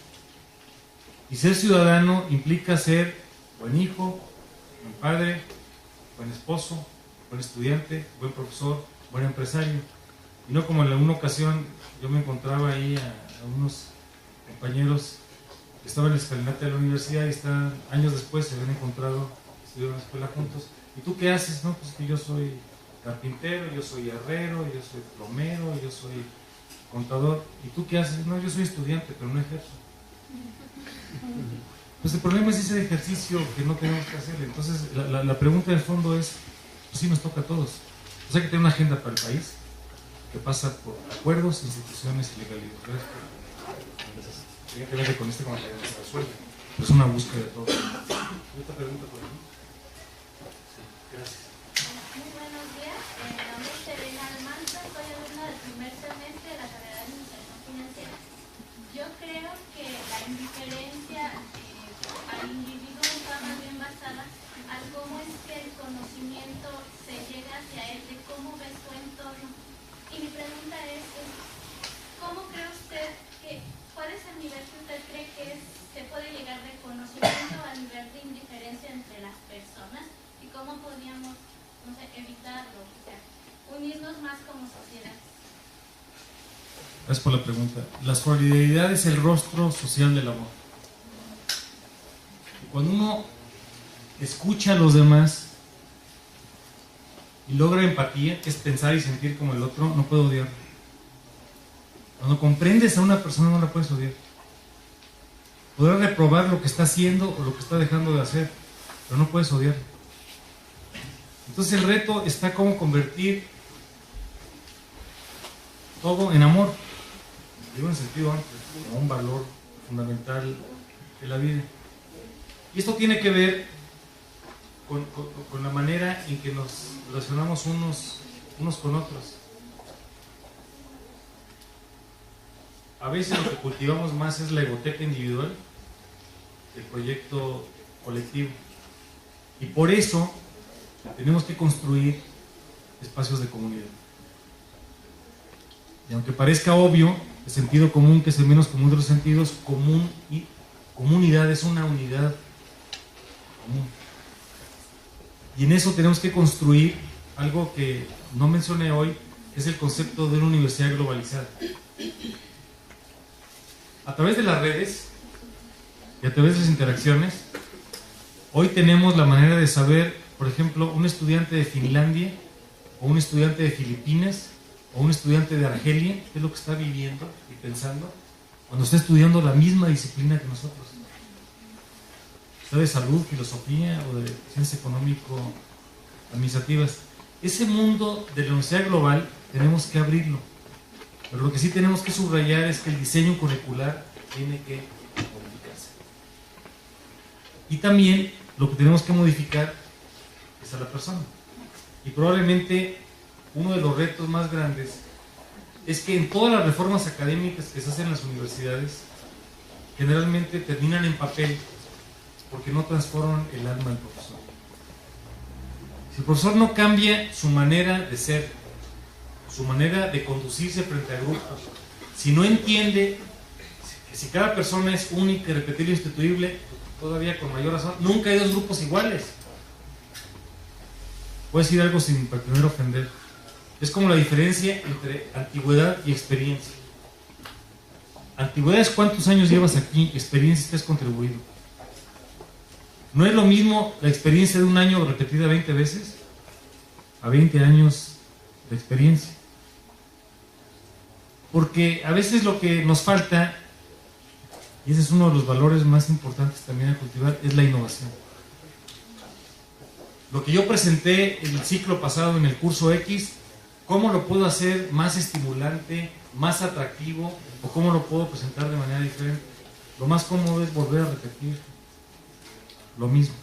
Y ser ciudadano implica ser buen hijo, buen padre, buen esposo, buen estudiante, buen profesor, buen empresario. Y no como en alguna ocasión yo me encontraba ahí a unos compañeros que estaban en la escalinata de la universidad y años después se habían encontrado, estuvieron en la escuela juntos. ¿Y tú qué haces? No, pues que yo soy carpintero, yo soy herrero, yo soy plomero, yo soy contador. ¿Y tú qué haces? No, yo soy estudiante, pero no ejerzo. Pues el problema es ese ejercicio que no tenemos que hacer. Entonces la pregunta de fondo es, pues sí nos toca a todos. Pues hay que tener una agenda para el país que pasa por acuerdos, instituciones y legalidad. Evidentemente con este comentario no se resuelve, pero es una búsqueda de todo. ¿Otra pregunta por aquí? Sí, gracias. Muy buenos días, mi nombre es Serena Almanza, soy alumna del primer semestre de la carrera de Administración Financiera. Yo creo que la indiferencia al individuo está más bien basada a cómo es que el conocimiento se llega hacia él, de cómo ve su entorno. Y mi pregunta es ¿cómo cree usted cuál es el nivel que usted cree que se puede llegar de conocimiento al nivel de indiferencia entre las personas? ¿Y cómo podríamos, no sé, evitarlo? O sea, unirnos más como sociedad. Gracias por la pregunta. La solidaridad es el rostro social del amor. Cuando uno escucha a los demás y logra empatía, que es pensar y sentir como el otro, no puede odiar. Cuando comprendes a una persona, no la puedes odiar. Podrás reprobar lo que está haciendo o lo que está dejando de hacer, pero no puedes odiar. Entonces el reto está cómo convertir todo en amor, digo en sentido amplio, como un valor fundamental de la vida. Y esto tiene que ver con la manera en que nos relacionamos unos con otros. A veces lo que cultivamos más es la egoteca individual, el proyecto colectivo. Y por eso tenemos que construir espacios de comunidad. Y aunque parezca obvio, el sentido común, que es el menos común de los sentidos, comunidad es una unidad común. Y en eso tenemos que construir algo que no mencioné hoy, es el concepto de una universidad globalizada. A través de las redes y a través de las interacciones, hoy tenemos la manera de saber, por ejemplo, un estudiante de Finlandia o un estudiante de Filipinas o un estudiante de Argelia, qué es lo que está viviendo y pensando cuando está estudiando la misma disciplina que nosotros. Sea de salud, filosofía o de ciencias económico-administrativas. Ese mundo de la universidad global tenemos que abrirlo. Pero lo que sí tenemos que subrayar es que el diseño curricular tiene que modificarse. Y también lo que tenemos que modificar es a la persona. Y probablemente uno de los retos más grandes es que en todas las reformas académicas que se hacen en las universidades, generalmente terminan en papel porque no transforman el alma del profesor. Si el profesor no cambia su manera de ser, su manera de conducirse frente a grupos, si no entiende que si cada persona es única, irrepetible e instituible, todavía con mayor razón, nunca hay dos grupos iguales. Voy a decir algo sin pretender ofender. Es como la diferencia entre antigüedad y experiencia. Antigüedad es cuántos años llevas aquí, experiencia es que has contribuido. No es lo mismo la experiencia de un año repetida 20 veces a 20 años de experiencia. Porque a veces lo que nos falta, y ese es uno de los valores más importantes también a cultivar, es la innovación. Lo que yo presenté en el ciclo pasado en el curso X, ¿cómo lo puedo hacer más estimulante, más atractivo, o cómo lo puedo presentar de manera diferente? Lo más cómodo es volver a repetir lo mismo.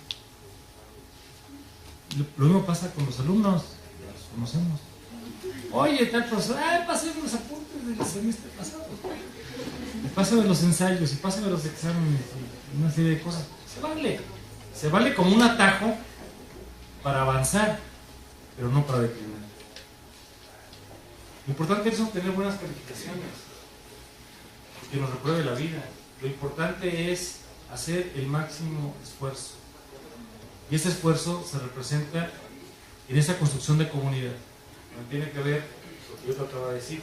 Lo mismo pasa con los alumnos, los conocemos. Oye, tal profesor, pásame los apuntes del semestre pasado, y pásame los ensayos, y pásame los exámenes, y una serie de cosas. Se vale como un atajo para avanzar, pero no para declinar. Lo importante es obtener buenas calificaciones, que nos repruebe la vida. Lo importante es hacer el máximo esfuerzo. Y ese esfuerzo se representa en esa construcción de comunidad. No tiene que ver lo que yo trataba de decir: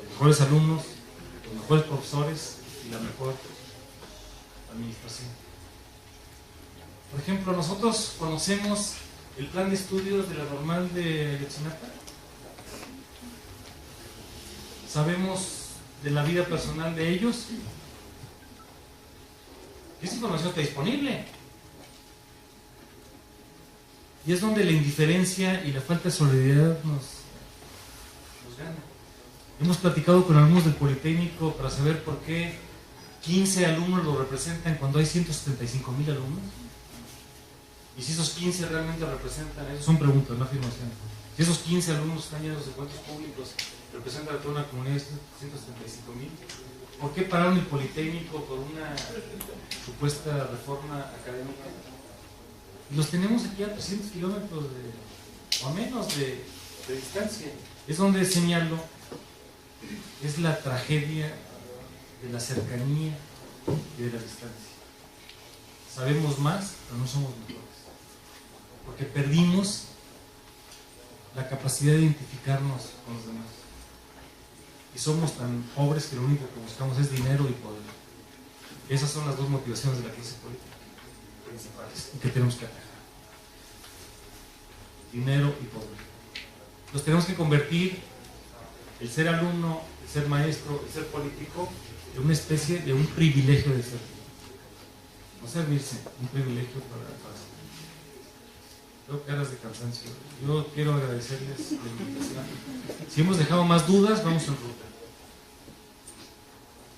los mejores alumnos, los mejores profesores y la mejor administración. Por ejemplo, nosotros conocemos el plan de estudios de la normal de Ayotzinapa. Sabemos de la vida personal de ellos. Esa información está disponible. Y es donde la indiferencia y la falta de solidaridad nos gana. Hemos platicado con alumnos del Politécnico para saber por qué 15 alumnos lo representan cuando hay 175,000 alumnos. Y si esos 15 realmente representan, eso son preguntas, no afirmaciones. Si esos 15 alumnos están llenos de cuentos públicos, representan a toda una comunidad de 175,000. ¿Por qué pararon el Politécnico por una supuesta reforma académica? Y los tenemos aquí a 300 kilómetros o a menos de distancia. Es donde señalo, es la tragedia de la cercanía y de la distancia. Sabemos más, pero no somos mejores. Porque perdimos la capacidad de identificarnos con los demás. Y somos tan pobres que lo único que buscamos es dinero y poder. Esas son las dos motivaciones de la clase política principales que tenemos que atajar: dinero y poder. Los tenemos que convertir el ser alumno, el ser maestro, el ser político en una especie de un privilegio de ser. No servirse, un privilegio para ser. Veo caras de cansancio. Yo quiero agradecerles la invitación. Si hemos dejado más dudas, vamos en ruta.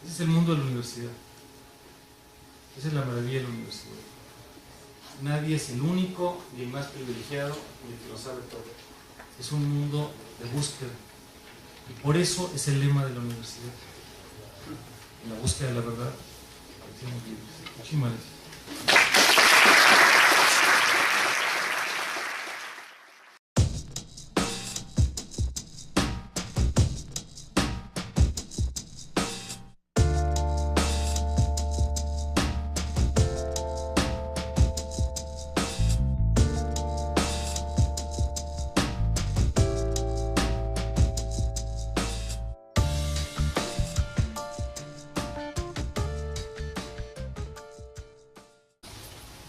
Ese es el mundo de la universidad. Esa es la maravilla de la universidad. Nadie es el único, ni el más privilegiado, ni el que lo sabe todo. Es un mundo de búsqueda. Y por eso es el lema de la universidad. En la búsqueda de la verdad, parecemos libres. Muchísimas gracias.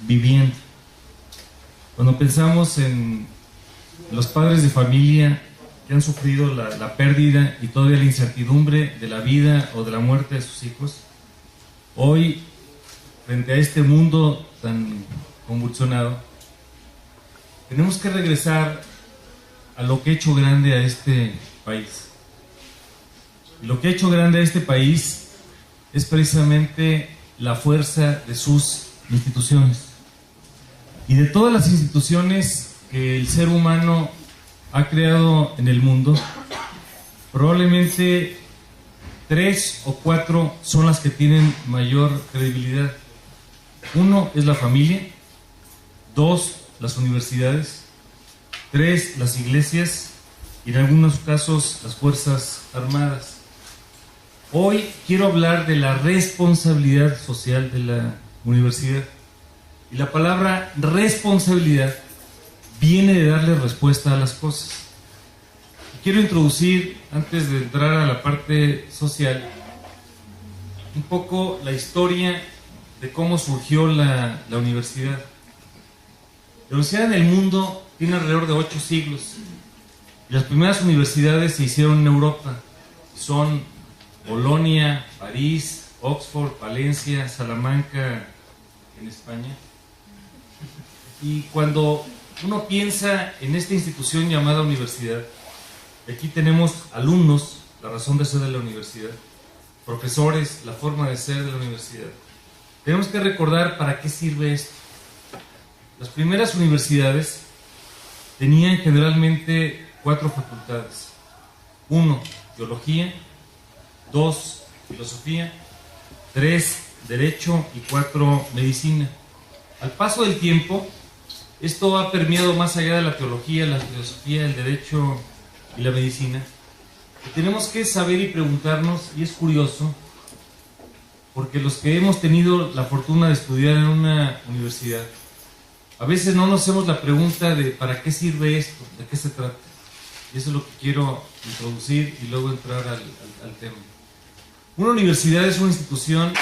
Vivienda. Cuando pensamos en los padres de familia que han sufrido la pérdida y todavía la incertidumbre de la vida o de la muerte de sus hijos, hoy, frente a este mundo tan convulsionado, tenemos que regresar a lo que ha hecho grande a este país. Y lo que ha hecho grande a este país es precisamente la fuerza de sus instituciones. Y de todas las instituciones que el ser humano ha creado en el mundo, probablemente 3 o 4 son las que tienen mayor credibilidad. 1 es la familia, 2 las universidades, 3 las iglesias y en algunos casos las Fuerzas Armadas. Hoy quiero hablar de la responsabilidad social de la universidad. Y la palabra responsabilidad viene de darle respuesta a las cosas. Quiero introducir, antes de entrar a la parte social, un poco la historia de cómo surgió la universidad. La universidad en el mundo tiene alrededor de 8 siglos. Y las primeras universidades se hicieron en Europa. Son Bolonia, París, Oxford, Valencia, Salamanca, en España. Y cuando uno piensa en esta institución llamada universidad, aquí tenemos alumnos, la razón de ser de la universidad, profesores, la forma de ser de la universidad. Tenemos que recordar para qué sirve esto. Las primeras universidades tenían generalmente 4 facultades. 1, teología, 2, filosofía, 3, derecho y 4, medicina. Al paso del tiempo, esto ha permeado más allá de la teología, la filosofía, el derecho y la medicina. Y tenemos que saber y preguntarnos, y es curioso, porque los que hemos tenido la fortuna de estudiar en una universidad, a veces no nos hacemos la pregunta de ¿para qué sirve esto? ¿De qué se trata? Y eso es lo que quiero introducir y luego entrar al tema. Una universidad es una institución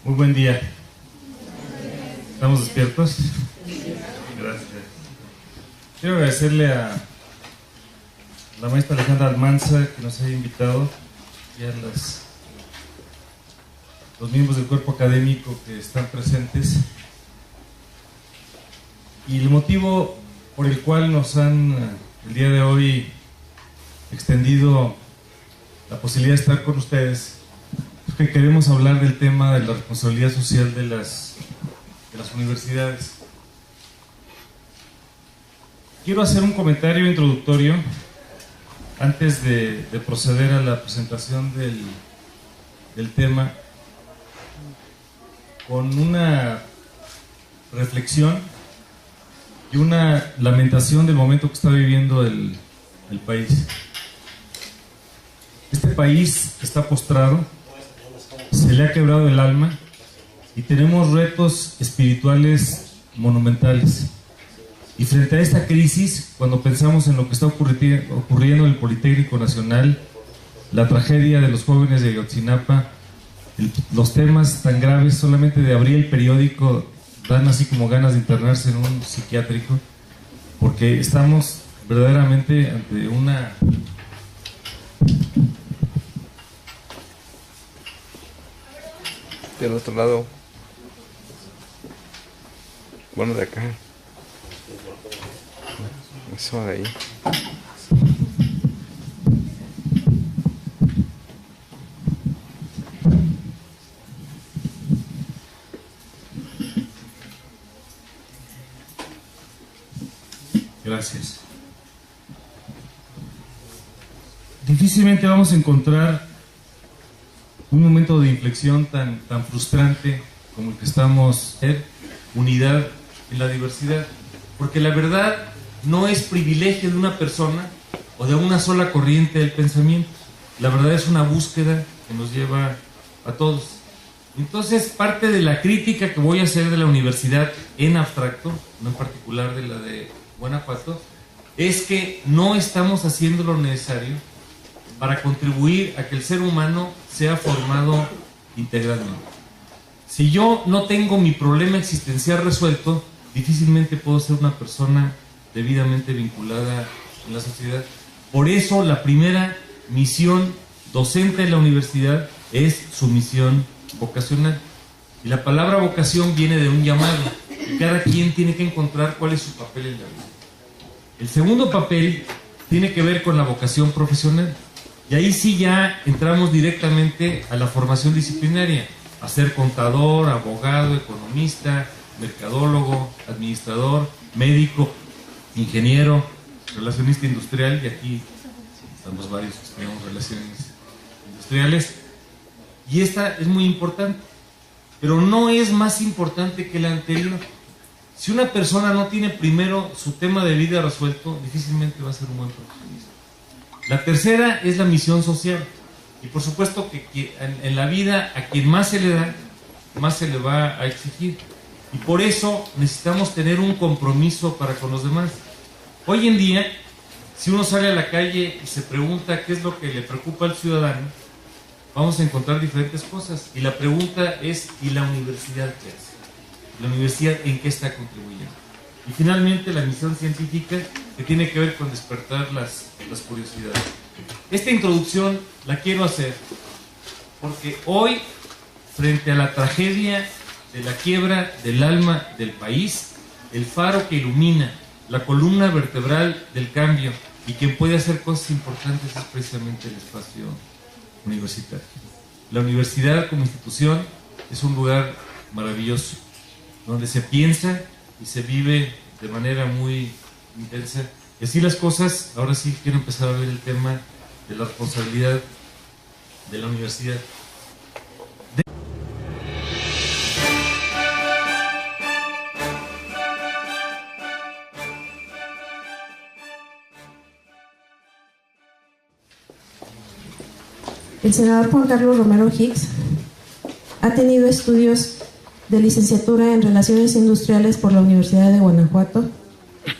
Muy buen día. ¿Estamos despiertos? Gracias. Quiero agradecerle a la maestra Alejandra Almanza que nos haya invitado y a los miembros del cuerpo académico que están presentes. Y el motivo por el cual nos han el día de hoy extendido la posibilidad de estar con ustedes es que queremos hablar del tema de la responsabilidad social de las universidades. Quiero hacer un comentario introductorio antes de proceder a la presentación del tema, con una reflexión y una lamentación del momento que está viviendo el país. Este país está postrado, se le ha quebrado el alma y tenemos retos espirituales monumentales. Y frente a esta crisis, cuando pensamos en lo que está ocurriendo en el Politécnico Nacional, la tragedia de los jóvenes de Ayotzinapa, los temas tan graves, solamente de abrir el periódico dan así como ganas de internarse en un psiquiátrico, porque estamos verdaderamente ante una del otro lado, bueno, de acá, eso de ahí. Gracias. Difícilmente vamos a encontrar un momento de inflexión tan frustrante como el que estamos en unidad en la diversidad, porque la verdad no es privilegio de una persona o de una sola corriente del pensamiento. La verdad es una búsqueda que nos lleva a todos. Entonces, parte de la crítica que voy a hacer de la universidad en abstracto, no en particular de la de Guanajuato, es que no estamos haciendo lo necesario para contribuir a que el ser humano sea formado integralmente. Si yo no tengo mi problema existencial resuelto, difícilmente puedo ser una persona debidamente vinculada en la sociedad. Por eso la primera misión docente de la universidad es su misión vocacional. Y la palabra vocación viene de un llamado, y cada quien tiene que encontrar cuál es su papel en la vida. El segundo papel tiene que ver con la vocación profesional. Y ahí sí ya entramos directamente a la formación disciplinaria, a ser contador, abogado, economista, mercadólogo, administrador, médico, ingeniero, relacionista industrial, y aquí estamos varios que estudiamos relaciones industriales. Y esta es muy importante, pero no es más importante que la anterior. Si una persona no tiene primero su tema de vida resuelto, difícilmente va a ser un buen profesionista. La tercera es la misión social. Y por supuesto que en la vida a quien más se le da, más se le va a exigir. Y por eso necesitamos tener un compromiso para con los demás. Hoy en día, si uno sale a la calle y se pregunta qué es lo que le preocupa al ciudadano, vamos a encontrar diferentes cosas. Y la pregunta es, ¿y la universidad qué hace? ¿La universidad en qué está contribuyendo? Y finalmente la misión científica, que tiene que ver con despertar las curiosidades. Esta introducción la quiero hacer porque hoy, frente a la tragedia de la quiebra del alma del país, el faro que ilumina, la columna vertebral del cambio y quien puede hacer cosas importantes es precisamente el espacio universitario. La universidad como institución es un lugar maravilloso, donde se piensa y se vive de manera muy intensa. Y así las cosas, ahora sí quiero empezar a ver el tema de la responsabilidad de la universidad. El senador Juan Carlos Romero Hicks ha tenido estudios de licenciatura en Relaciones Industriales por la Universidad de Guanajuato,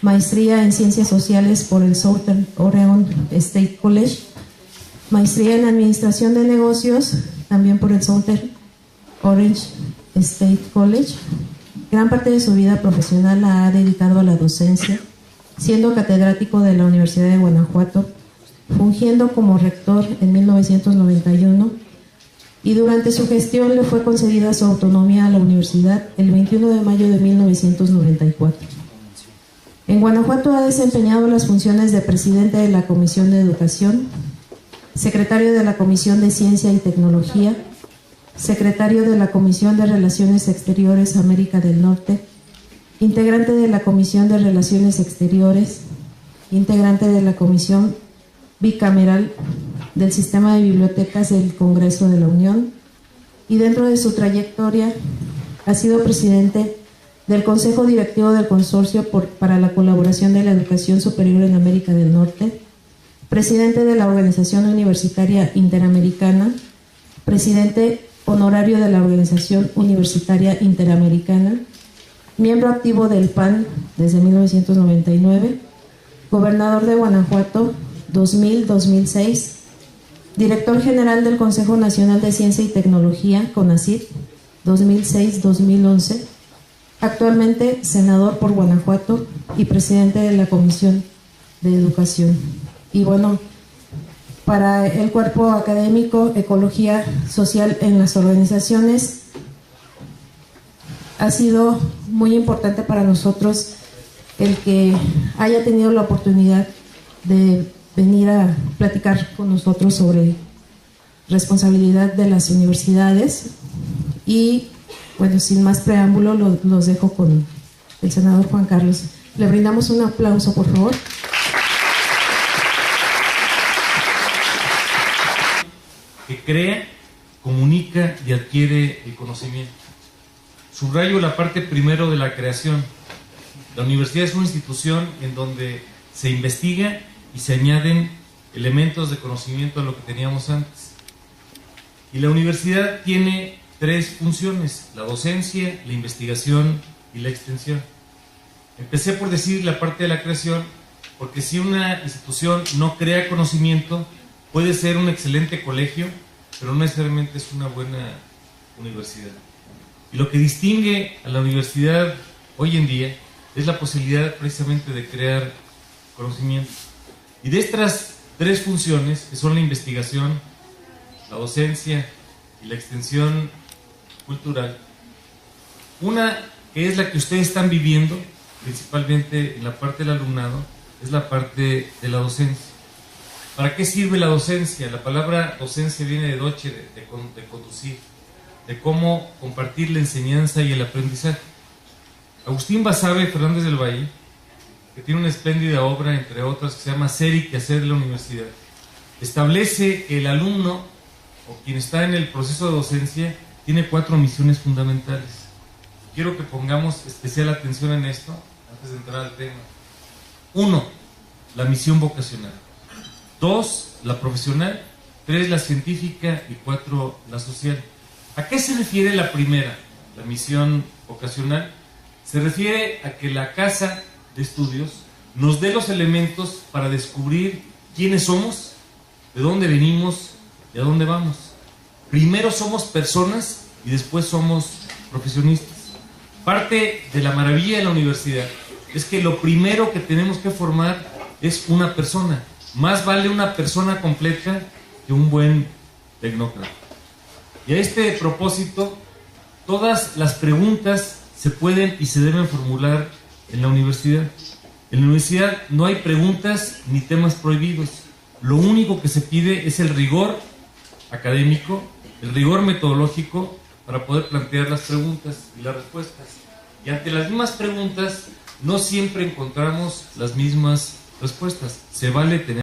maestría en Ciencias Sociales por el Southern Oregon State College, maestría en Administración de Negocios también por el Southern Orange State College. Gran parte de su vida profesional la ha dedicado a la docencia, siendo catedrático de la Universidad de Guanajuato, fungiendo como rector en 1991, y durante su gestión le fue concedida su autonomía a la universidad el 21 de mayo de 1994. En Guanajuato ha desempeñado las funciones de presidente de la Comisión de Educación, secretario de la Comisión de Ciencia y Tecnología, secretario de la Comisión de Relaciones Exteriores América del Norte, integrante de la Comisión de Relaciones Exteriores, integrante de la Comisión Bicameral del Sistema de Bibliotecas del Congreso de la Unión, y dentro de su trayectoria ha sido presidente del Consejo Directivo del Consorcio para la Colaboración de la Educación Superior en América del Norte, presidente de la Organización Universitaria Interamericana, presidente honorario de la Organización Universitaria Interamericana, miembro activo del PAN desde 1999, gobernador de Guanajuato 2000-2006, director general del Consejo Nacional de Ciencia y Tecnología, CONACYT, 2006-2011, actualmente senador por Guanajuato y presidente de la Comisión de Educación. Y bueno, para el cuerpo académico, Ecología Social en las Organizaciones, ha sido muy importante para nosotros el que haya tenido la oportunidad de venir a platicar con nosotros sobre responsabilidad de las universidades. Y bueno, sin más preámbulo, los dejo con el senador Juan Carlos. Le brindamos un aplauso, por favor. Que crea, comunica y adquiere el conocimiento. Subrayo la parte primero de la creación. La universidad es una institución en donde se investiga y se añaden elementos de conocimiento a lo que teníamos antes. Y la universidad tiene tres funciones: la docencia, la investigación y la extensión. Empecé por decir la parte de la creación, porque si una institución no crea conocimiento, puede ser un excelente colegio, pero no necesariamente es una buena universidad. Y lo que distingue a la universidad hoy en día es la posibilidad precisamente de crear conocimiento. Y de estas tres funciones, que son la investigación, la docencia y la extensión cultural, Una, que es la que ustedes están viviendo, principalmente en la parte del alumnado, es la parte de la docencia. ¿Para qué sirve la docencia? La palabra docencia viene de doce, de conducir, de cómo compartir la enseñanza y el aprendizaje. Agustín Basabe Fernández del Valle, que tiene una espléndida obra, entre otras, que se llama Ser y Quehacer de la Universidad, establece que el alumno, o quien está en el proceso de docencia, tiene 4 misiones fundamentales. Quiero que pongamos especial atención en esto, antes de entrar al tema. 1, la misión vocacional. 2, la profesional. 3, la científica. Y 4, la social. ¿A qué se refiere la primera, la misión vocacional? Se refiere a que la casa de estudios nos dé los elementos para descubrir quiénes somos, de dónde venimos y a dónde vamos. Primero somos personas y después somos profesionistas. Parte de la maravilla de la universidad es que lo primero que tenemos que formar es una persona. Más vale una persona completa que un buen tecnócrata. Y a este propósito, todas las preguntas se pueden y se deben formular en la universidad. En la universidad no hay preguntas ni temas prohibidos. Lo único que se pide es el rigor académico, el rigor metodológico para poder plantear las preguntas y las respuestas. Y ante las mismas preguntas no siempre encontramos las mismas respuestas. Se vale tener